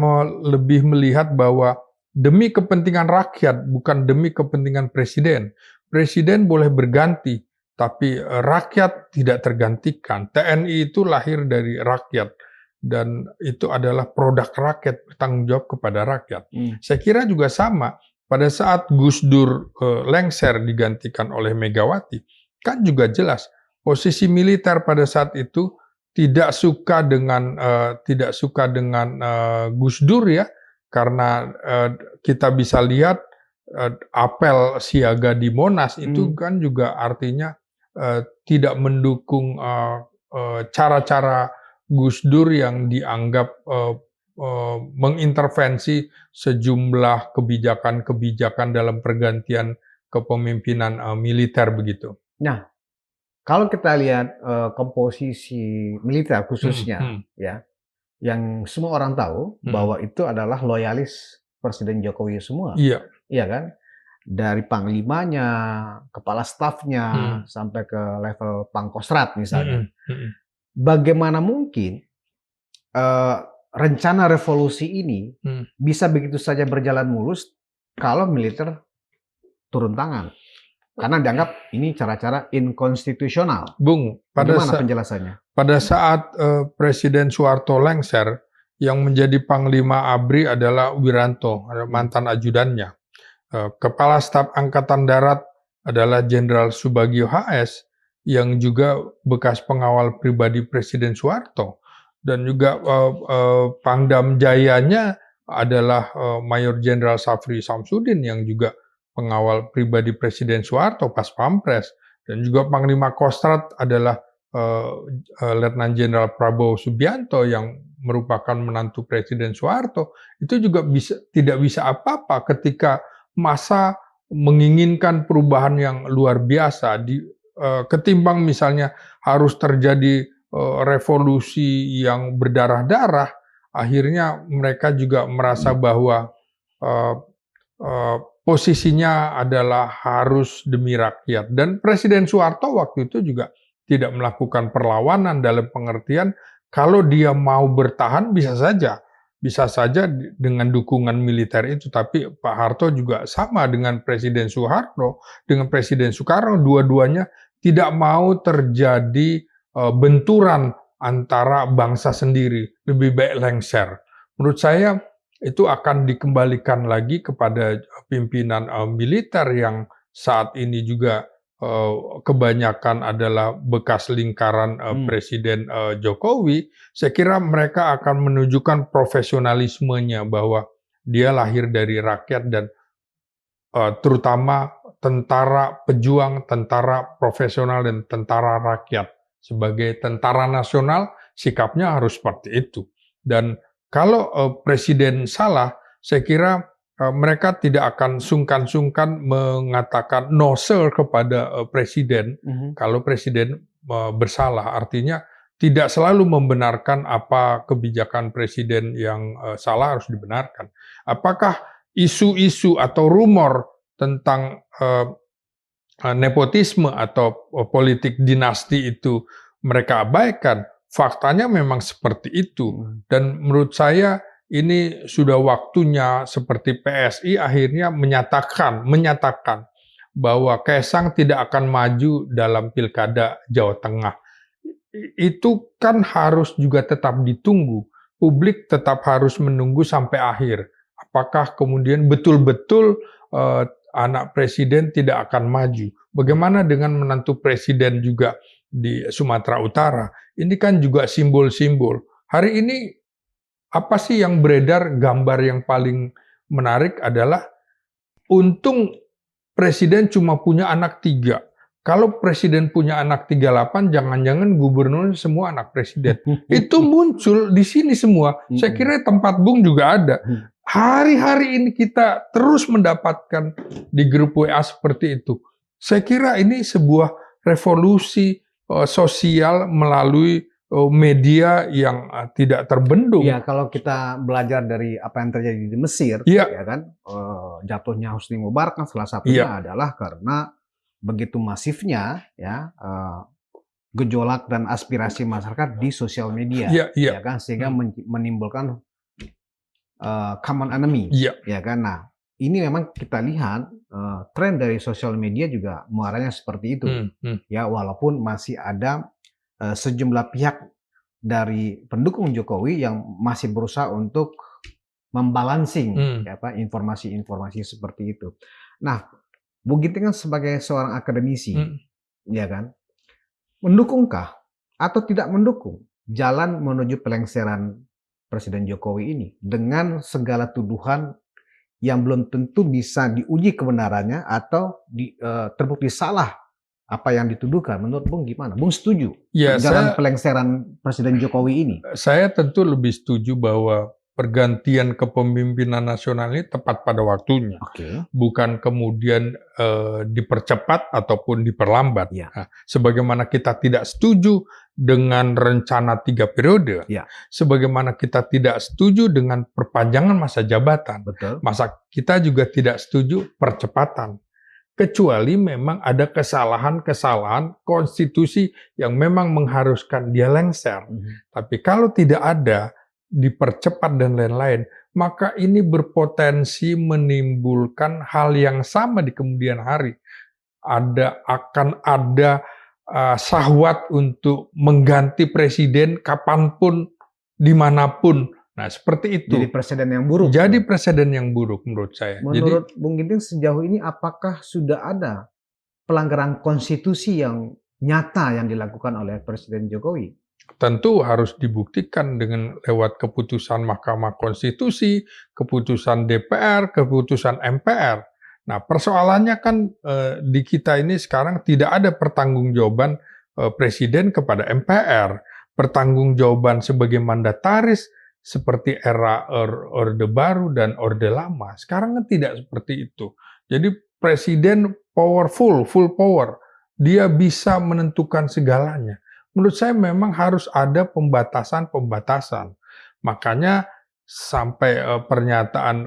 lebih melihat bahwa demi kepentingan rakyat, bukan demi kepentingan presiden. Presiden boleh berganti, tapi rakyat tidak tergantikan. TNI itu lahir dari rakyat, dan itu adalah produk rakyat, bertanggung jawab kepada rakyat. Saya kira juga sama, pada saat Gus Dur lengser digantikan oleh Megawati, kan juga jelas, posisi militer pada saat itu tidak suka dengan Gus Dur ya, karena kita bisa lihat apel siaga di Monas itu kan juga artinya tidak mendukung cara-cara Gus Dur yang dianggap mengintervensi sejumlah kebijakan-kebijakan dalam pergantian kepemimpinan militer begitu. Nah, kalau kita lihat komposisi militer khususnya, ya, yang semua orang tahu bahwa itu adalah loyalis Presiden Jokowi semua, iya kan? Dari panglimanya, kepala stafnya, sampai ke level Pangkostrat misalnya. Bagaimana mungkin rencana revolusi ini bisa begitu saja berjalan mulus kalau militer turun tangan? Karena dianggap ini cara-cara inkonstitusional. Bung, bagaimana penjelasannya? Pada saat Presiden Soeharto lengser, yang menjadi Panglima ABRI adalah Wiranto, mantan ajudannya. Kepala Staf Angkatan Darat adalah Jenderal Subagio HS, yang juga bekas pengawal pribadi Presiden Soeharto. Dan juga Pangdam Jayanya adalah Mayor Jenderal Safri Samsudin, yang juga pengawal pribadi Presiden Soeharto pas Pampres, dan juga Panglima Kostrat adalah Letnan Jenderal Prabowo Subianto yang merupakan menantu Presiden Soeharto. Itu juga tidak bisa apa-apa ketika massa menginginkan perubahan yang luar biasa. Ketimbang misalnya harus terjadi revolusi yang berdarah-darah, akhirnya mereka juga merasa bahwa posisinya adalah harus demi rakyat. Dan Presiden Soeharto waktu itu juga tidak melakukan perlawanan dalam pengertian kalau dia mau bertahan bisa saja bisa saja dengan dukungan militer itu, tapi Pak Harto juga sama dengan Presiden Soeharto, dengan Presiden Soekarno, dua-duanya tidak mau terjadi benturan antara bangsa sendiri, lebih baik lengser. Menurut saya itu akan dikembalikan lagi kepada pimpinan militer yang saat ini juga kebanyakan adalah bekas lingkaran Presiden Jokowi. Saya kira mereka akan menunjukkan profesionalismenya bahwa dia lahir dari rakyat dan terutama tentara pejuang, tentara profesional dan tentara rakyat. Sebagai tentara nasional, sikapnya harus seperti itu. Dan kalau presiden salah, saya kira mereka tidak akan sungkan-sungkan mengatakan no sir kepada presiden kalau presiden bersalah. Artinya tidak selalu membenarkan apa kebijakan presiden yang salah harus dibenarkan. Apakah isu-isu atau rumor tentang nepotisme atau politik dinasti itu mereka abaikan? Faktanya memang seperti itu. Dan menurut saya ini sudah waktunya seperti PSI akhirnya menyatakan bahwa Kaisang tidak akan maju dalam Pilkada Jawa Tengah. Itu kan harus juga tetap ditunggu. Publik tetap harus menunggu sampai akhir. Apakah kemudian betul-betul anak presiden tidak akan maju? Bagaimana dengan menantu presiden juga di Sumatera Utara? Ini kan juga simbol-simbol. Hari ini apa sih yang beredar, gambar yang paling menarik adalah untung presiden cuma punya anak 3. Kalau presiden punya anak 38, jangan-jangan gubernur semua anak presiden. Itu muncul di sini semua. Saya kira tempat Bung juga ada. Hari-hari ini kita terus mendapatkan di grup WA seperti itu. Saya kira ini sebuah revolusi sosial melalui media yang tidak terbendung. Ya, kalau kita belajar dari apa yang terjadi di Mesir, ya kan, jatuhnya Hosni Mubarak kan salah satunya adalah karena begitu masifnya gejolak dan aspirasi masyarakat di sosial media, ya kan, sehingga menimbulkan common enemy, ya kan. Nah, ini memang kita lihat tren dari sosial media juga muaranya seperti itu, ya, walaupun masih ada sejumlah pihak dari pendukung Jokowi yang masih berusaha untuk membalancing informasi-informasi seperti itu. Nah, Bung Ginting kan sebagai seorang akademisi, ya kan, mendukungkah atau tidak mendukung jalan menuju pelengseran Presiden Jokowi ini dengan segala tuduhan yang belum tentu bisa diuji kebenarannya atau terbukti salah apa yang dituduhkan? Menurut Bung gimana? Bung setuju jalan pelengseran Presiden Jokowi ini? Saya tentu lebih setuju bahwa pergantian kepemimpinan nasional ini tepat pada waktunya. Bukan kemudian dipercepat ataupun diperlambat. Nah, sebagaimana kita tidak setuju dengan rencana 3 periode, sebagaimana kita tidak setuju dengan perpanjangan masa jabatan, masa kita juga tidak setuju percepatan. Kecuali memang ada kesalahan-kesalahan konstitusi yang memang mengharuskan dia lengser. Tapi kalau tidak ada, dipercepat dan lain-lain, maka ini berpotensi menimbulkan hal yang sama di kemudian hari. Akan ada syahwat untuk mengganti presiden kapanpun, dimanapun. Nah, seperti itu. Jadi presiden yang buruk. Jadi presiden yang buruk menurut saya. Menurut Bung Ginting sejauh ini apakah sudah ada pelanggaran konstitusi yang nyata yang dilakukan oleh Presiden Jokowi? Tentu harus dibuktikan dengan lewat keputusan Mahkamah Konstitusi, keputusan DPR, keputusan MPR. Nah, persoalannya kan di kita ini sekarang tidak ada pertanggungjawaban presiden kepada MPR, pertanggungjawaban sebagai mandataris seperti era Orde Baru dan Orde Lama. Sekarang kan tidak seperti itu. Jadi presiden powerful, full power. Dia bisa menentukan segalanya. Menurut saya memang harus ada pembatasan-pembatasan. Makanya sampai pernyataan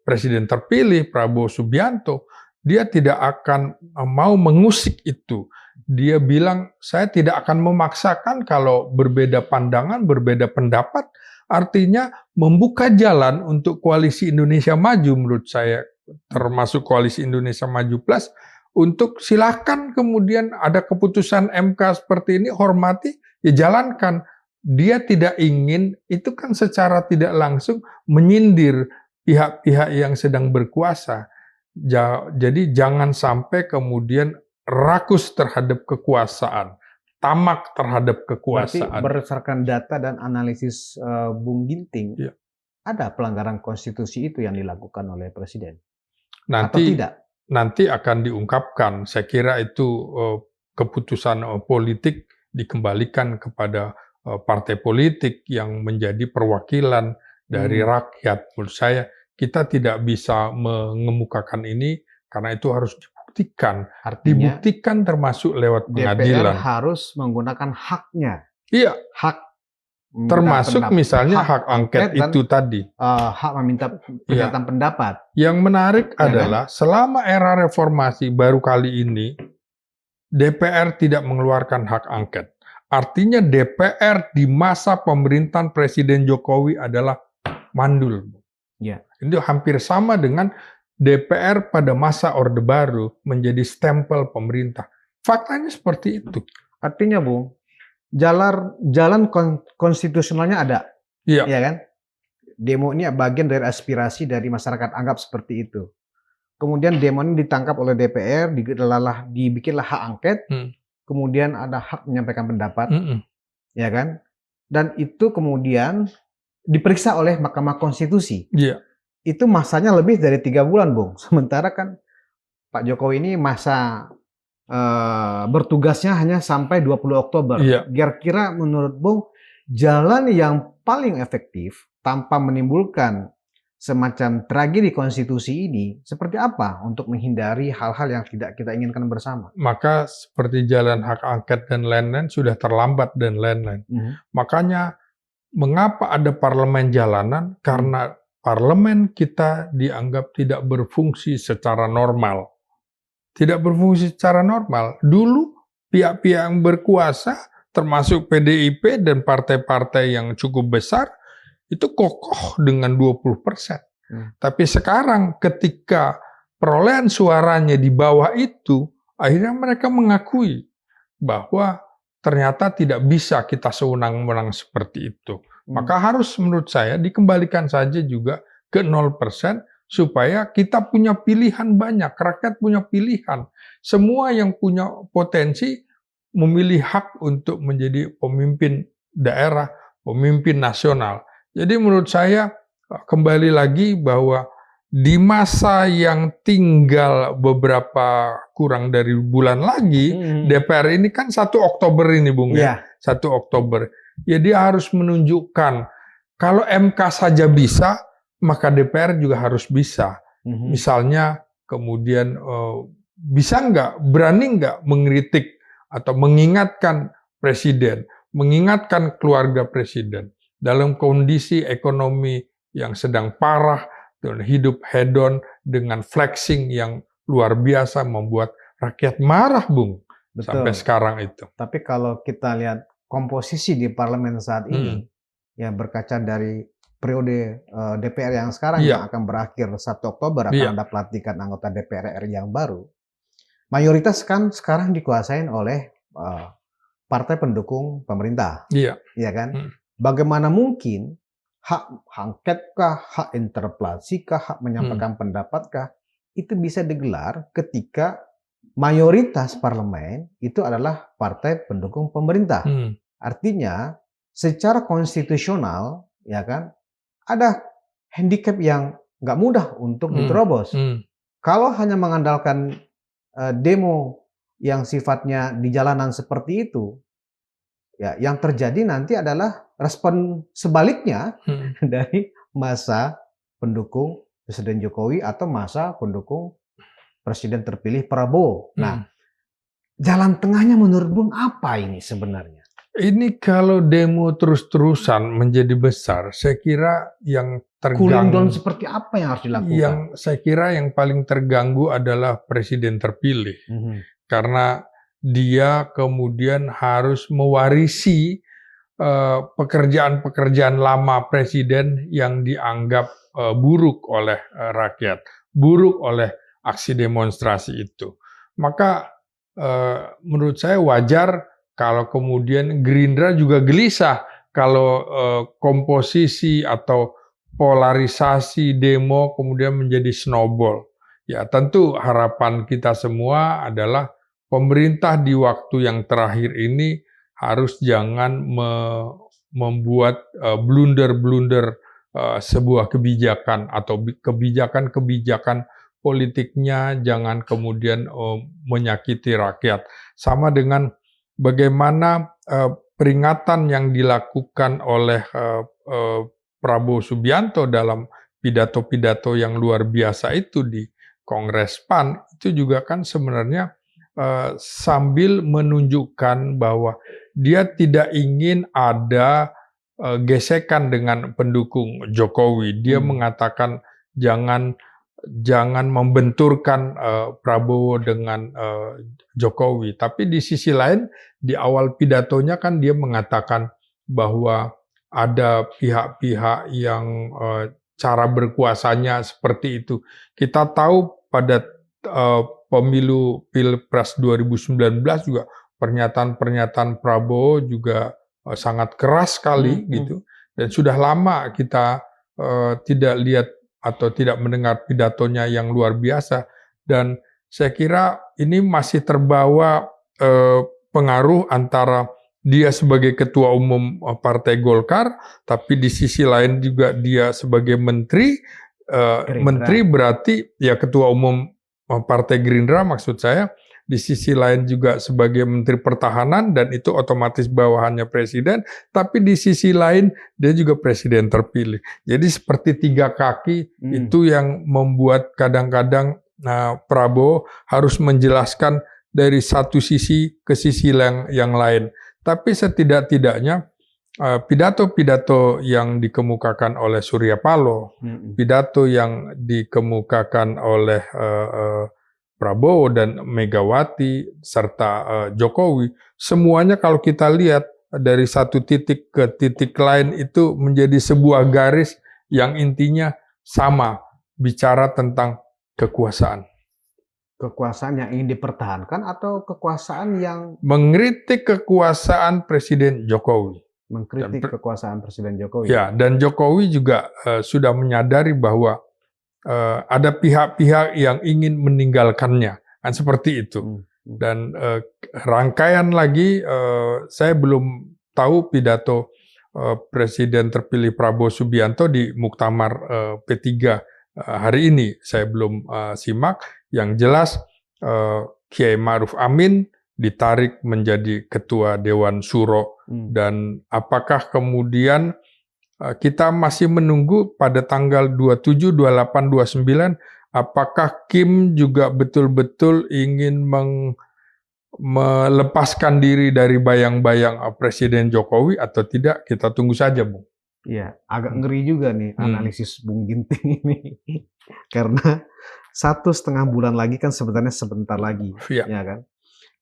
presiden terpilih Prabowo Subianto, dia tidak akan mau mengusik itu. Dia bilang, saya tidak akan memaksakan kalau berbeda pandangan, berbeda pendapat, Artinya membuka jalan untuk koalisi Indonesia Maju menurut saya, termasuk koalisi Indonesia Maju Plus, untuk silakan kemudian ada keputusan MK seperti ini, hormati, ya jalankan. Dia tidak ingin, itu kan secara tidak langsung menyindir pihak-pihak yang sedang berkuasa. Jadi jangan sampai kemudian rakus terhadap kekuasaan, tamak terhadap Berarti kekuasaan. berdasarkan data dan analisis Bung Ginting, Ya. ada pelanggaran konstitusi itu yang dilakukan oleh Presiden? Atau Nanti tidak? nanti akan diungkapkan. Saya kira itu keputusan politik dikembalikan kepada partai politik yang menjadi perwakilan dari rakyat. Menurut saya kita tidak bisa mengemukakan ini karena itu harus dibuktikan. Artinya Dibuktikan termasuk lewat DPR pengadilan. harus menggunakan haknya. Iya, Hak meminta termasuk pendapat, misalnya hak angket dan itu tadi. hak meminta pernyataan pendapat. Yang menarik Ya kan? adalah selama era reformasi baru kali ini, DPR tidak mengeluarkan hak angket. Artinya DPR di masa pemerintahan Presiden Jokowi adalah mandul. Ya. Itu hampir sama dengan DPR pada masa Orde Baru menjadi stempel pemerintah. Faktanya seperti itu. Artinya, Bung, jalan konstitusionalnya ada. Iya. Ya kan? Demo ini bagian dari aspirasi dari masyarakat, anggap seperti itu. Kemudian demo ini ditangkap oleh DPR, dibikinlah hak angket, kemudian ada hak menyampaikan pendapat, ya kan? Dan itu kemudian diperiksa oleh Mahkamah Konstitusi. Iya. Itu masanya lebih dari 3 bulan, Bung. Sementara kan Pak Jokowi ini masa bertugasnya hanya sampai 20 Oktober. Iya. Kira-kira menurut Bung, jalan yang paling efektif tanpa menimbulkan semacam tragedi konstitusi ini seperti apa untuk menghindari hal-hal yang tidak kita inginkan bersama? Maka seperti jalan hak angket dan lain-lain sudah terlambat dan lain-lain. Makanya mengapa ada parlemen jalanan? Karena parlemen kita dianggap tidak berfungsi secara normal. Tidak berfungsi secara normal. Dulu pihak-pihak yang berkuasa termasuk PDIP dan partai-partai yang cukup besar itu kokoh dengan 20%. Tapi sekarang ketika perolehan suaranya di bawah itu, akhirnya mereka mengakui bahwa ternyata tidak bisa kita sewenang-wenang seperti itu. Maka harus menurut saya dikembalikan saja juga ke 0% supaya kita punya pilihan banyak, rakyat punya pilihan. Semua yang punya potensi memilih hak untuk menjadi pemimpin daerah, pemimpin nasional. Jadi menurut saya kembali lagi bahwa di masa yang tinggal beberapa kurang dari bulan lagi, DPR ini kan 1 Oktober ini Bung ya, 1 Oktober. Ya dia harus menunjukkan kalau MK saja bisa, maka DPR juga harus bisa. Misalnya kemudian bisa nggak, berani nggak mengkritik atau mengingatkan presiden, mengingatkan keluarga presiden dalam kondisi ekonomi yang sedang parah, dan hidup hedon dengan flexing yang luar biasa membuat rakyat marah, Bung. Betul. Sampai sekarang itu. Tapi kalau kita lihat komposisi di parlemen saat ini, ya berkaca dari periode DPR yang sekarang yang akan berakhir 1 Oktober, akan ada pelantikan anggota DPR RI yang baru. Mayoritas kan sekarang dikuasain oleh partai pendukung pemerintah. Iya kan? Bagaimana mungkin hak angket kah, hak interpelasi kah, hak menyampaikan pendapat kah, itu bisa digelar ketika mayoritas parlemen itu adalah partai pendukung pemerintah. Artinya secara konstitusional, ya kan, ada handicap yang nggak mudah untuk diterobos. Kalau hanya mengandalkan demo yang sifatnya di jalanan seperti itu, ya yang terjadi nanti adalah respon sebaliknya dari masa pendukung Presiden Jokowi atau masa pendukung Presiden terpilih Prabowo. Nah, jalan tengahnya menurut Bung apa ini sebenarnya? Ini kalau demo terus-terusan menjadi besar, saya kira yang Cooling down seperti apa yang harus dilakukan? Yang saya kira yang paling terganggu adalah Presiden terpilih. Karena dia kemudian harus mewarisi pekerjaan-pekerjaan lama presiden yang dianggap buruk oleh rakyat, buruk oleh aksi demonstrasi itu. Maka menurut saya wajar kalau kemudian Gerindra juga gelisah kalau komposisi atau polarisasi demo kemudian menjadi snowball. Ya, tentu harapan kita semua adalah pemerintah di waktu yang terakhir ini harus jangan membuat blunder-blunder sebuah kebijakan atau kebijakan-kebijakan politiknya jangan kemudian menyakiti rakyat. Sama dengan bagaimana peringatan yang dilakukan oleh Prabowo Subianto dalam pidato-pidato yang luar biasa itu di Kongres PAN, itu juga kan sebenarnya sambil menunjukkan bahwa dia tidak ingin ada gesekan dengan pendukung Jokowi. Dia mengatakan jangan membenturkan Prabowo dengan Jokowi. Tapi di sisi lain, di awal pidatonya kan dia mengatakan bahwa ada pihak-pihak yang cara berkuasanya seperti itu. Kita tahu pada pemilu Pilpres 2019 juga pernyataan-pernyataan Prabowo juga sangat keras sekali gitu. Dan sudah lama kita tidak lihat atau tidak mendengar pidatonya yang luar biasa. Dan saya kira ini masih terbawa pengaruh antara dia sebagai ketua umum Partai Golkar, tapi di sisi lain juga dia sebagai menteri. Menteri berarti ya ketua umum Partai Gerindra maksud saya, di sisi lain juga sebagai Menteri Pertahanan dan itu otomatis bawahannya presiden, tapi di sisi lain dia juga presiden terpilih. Jadi seperti tiga kaki itu yang membuat kadang-kadang Prabowo harus menjelaskan dari satu sisi ke sisi yang lain. Tapi setidak-tidaknya pidato-pidato yang dikemukakan oleh Surya Paloh, pidato yang dikemukakan oleh Prabowo dan Megawati serta Jokowi, semuanya kalau kita lihat dari satu titik ke titik lain itu menjadi sebuah garis yang intinya sama, bicara tentang kekuasaan. Kekuasaan yang ingin dipertahankan atau kekuasaan yang mengkritik kekuasaan Presiden Jokowi. Mengkritik kekuasaan Presiden Jokowi. Ya, dan Jokowi juga sudah menyadari bahwa ada pihak-pihak yang ingin meninggalkannya, kan seperti itu. Dan rangkaian lagi, saya belum tahu pidato Presiden terpilih Prabowo Subianto di Muktamar P3 hari ini, saya belum simak. Yang jelas Kiai Ma'ruf Amin ditarik menjadi Ketua Dewan Syuro. Dan apakah kemudian kita masih menunggu pada tanggal 27, 28, 29, apakah Kim juga betul-betul ingin melepaskan diri dari bayang-bayang Presiden Jokowi atau tidak, kita tunggu saja, Bung. Iya, agak ngeri juga nih analisis Bung Ginting ini. Karena 1,5 bulan lagi kan sebenarnya sebentar lagi, ya kan?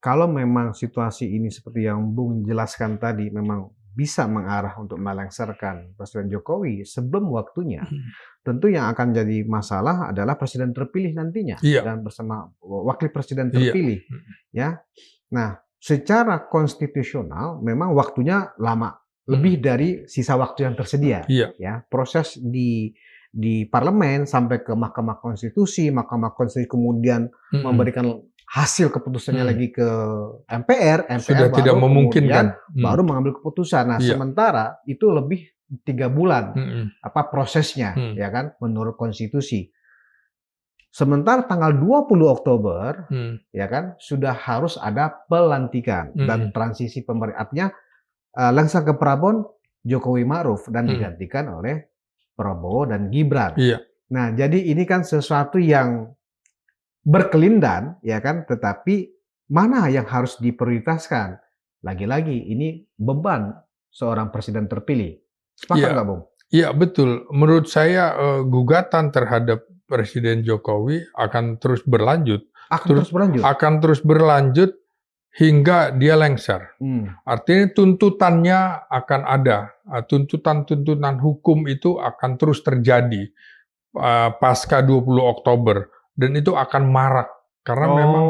Kalau memang situasi ini seperti yang Bung jelaskan tadi, memang bisa mengarah untuk melengsarkan Presiden Jokowi sebelum waktunya, tentu yang akan jadi masalah adalah Presiden terpilih nantinya dan bersama Wakil Presiden terpilih, ya. Nah, secara konstitusional memang waktunya lama, lebih dari sisa waktu yang tersedia, ya. Proses di parlemen sampai ke Mahkamah Konstitusi kemudian memberikan hasil keputusannya lagi ke MPR sudah baru tidak memungkinkan baru mengambil keputusan. Nah, sementara itu lebih 3 bulan prosesnya, ya kan, menurut konstitusi. Sementara tanggal 20 Oktober, ya kan, sudah harus ada pelantikan dan transisi pemerintahnya langsung ke Prabowo, Jokowi Ma'ruf dan digantikan oleh Prabowo dan Gibran. Nah, jadi ini kan sesuatu yang berkelindan, ya kan, tetapi mana yang harus diprioritaskan? Lagi-lagi ini beban seorang presiden terpilih. Sepakat nggak, Bung? Iya, betul. Menurut saya gugatan terhadap Presiden Jokowi akan terus berlanjut. Akan terus berlanjut hingga dia lengser. Hmm. Artinya tuntutannya akan ada, tuntutan-tuntutan hukum itu akan terus terjadi pasca 20 Oktober, dan itu akan marak karena memang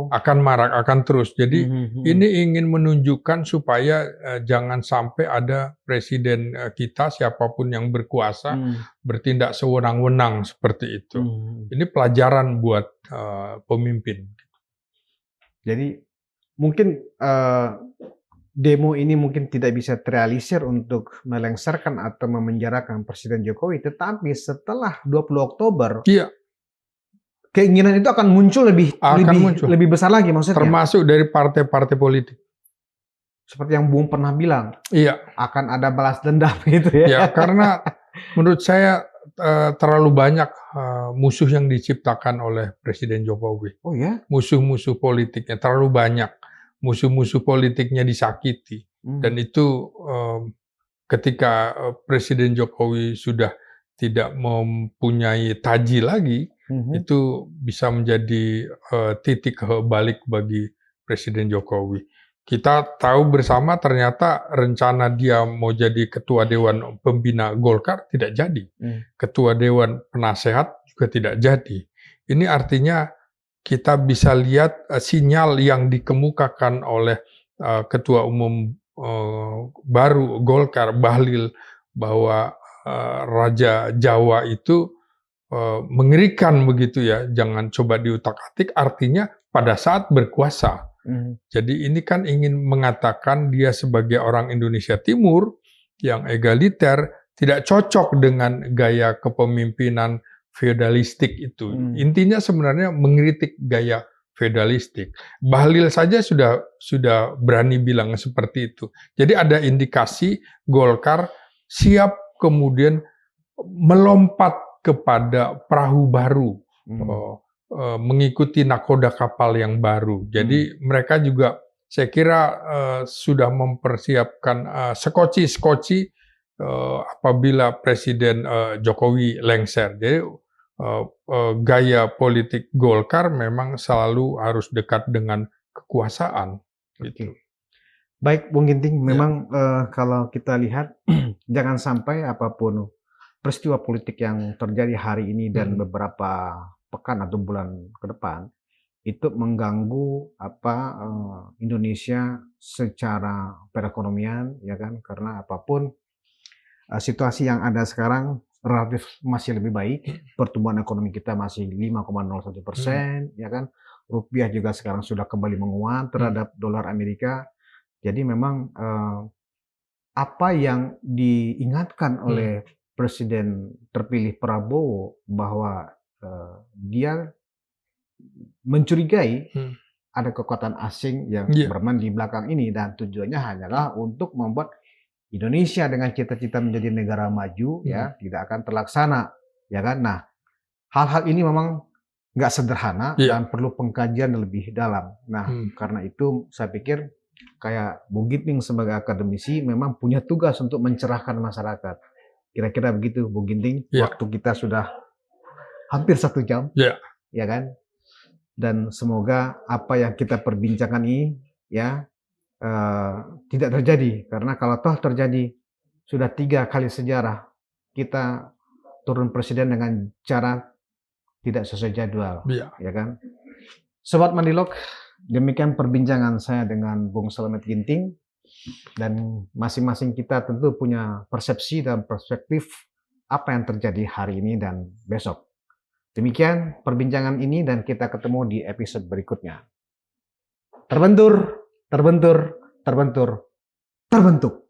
akan marak, akan terus. Jadi ini ingin menunjukkan supaya jangan sampai ada presiden kita, siapapun yang berkuasa, bertindak sewenang-wenang seperti itu. Ini pelajaran buat pemimpin. Jadi mungkin demo ini mungkin tidak bisa terrealisir untuk melengsarkan atau memenjarakan Presiden Jokowi, tetapi setelah 20 Oktober, Iya, keinginan itu akan muncul lebih besar lagi maksudnya. termasuk dari partai-partai politik. Seperti yang Bung pernah bilang, Iya, akan ada balas dendam gitu ya. ya, karena menurut saya terlalu banyak musuh yang diciptakan oleh Presiden Jokowi. Oh ya? Musuh-musuh politiknya terlalu banyak. Musuh-musuh politiknya disakiti. Dan itu ketika Presiden Jokowi sudah tidak mempunyai taji lagi, itu bisa menjadi titik balik bagi Presiden Jokowi. Kita tahu bersama ternyata rencana dia mau jadi Ketua Dewan Pembina Golkar tidak jadi. Ketua Dewan Penasehat juga tidak jadi. Ini artinya kita bisa lihat sinyal yang dikemukakan oleh Ketua Umum baru Golkar, Bahlil, bahwa Raja Jawa itu mengerikan begitu ya, jangan coba diutak-atik, artinya pada saat berkuasa. Jadi ini kan ingin mengatakan dia sebagai orang Indonesia Timur yang egaliter, tidak cocok dengan gaya kepemimpinan feodalistik itu. Intinya sebenarnya mengkritik gaya feodalistik. Bahlil saja sudah berani bilang seperti itu. Jadi ada indikasi Golkar siap kemudian melompat kepada perahu baru, mengikuti nakoda kapal yang baru. Jadi mereka juga saya kira sudah mempersiapkan skoci apabila Presiden Jokowi lengser. Jadi gaya politik Golkar memang selalu harus dekat dengan kekuasaan. Gitu. Baik, Bung Ginting, memang kalau kita lihat jangan sampai apapun peristiwa politik yang terjadi hari ini dan beberapa pekan atau bulan ke depan itu mengganggu Indonesia secara perekonomian, ya kan? Karena apapun situasi yang ada sekarang relatif masih lebih baik, pertumbuhan ekonomi kita masih 5,01%, ya kan? Rupiah juga sekarang sudah kembali menguat terhadap dolar Amerika. Jadi memang apa yang diingatkan oleh Presiden terpilih Prabowo bahwa dia mencurigai ada kekuatan asing yang bermain di belakang ini, dan tujuannya hanyalah untuk membuat Indonesia dengan cita-cita menjadi negara maju ya tidak akan terlaksana, ya kan? Nah, hal-hal ini memang nggak sederhana dan perlu pengkajian lebih dalam. Nah, karena itu saya pikir kayak Bung Ginting sebagai akademisi memang punya tugas untuk mencerahkan masyarakat. Kira-kira begitu, Bung Ginting. Waktu kita sudah hampir 1 jam, ya kan? Dan semoga apa yang kita perbincangkan ini ya tidak terjadi, karena kalau toh terjadi sudah 3 kali sejarah kita turun presiden dengan cara tidak sesuai jadwal, ya kan? Sobat Mandilog, demikian perbincangan saya dengan Bung Slamet Ginting, dan masing-masing kita tentu punya persepsi dan perspektif apa yang terjadi hari ini dan besok. Demikian perbincangan ini dan kita ketemu di episode berikutnya. Terbentur, terbentur, terbentur, terbentuk.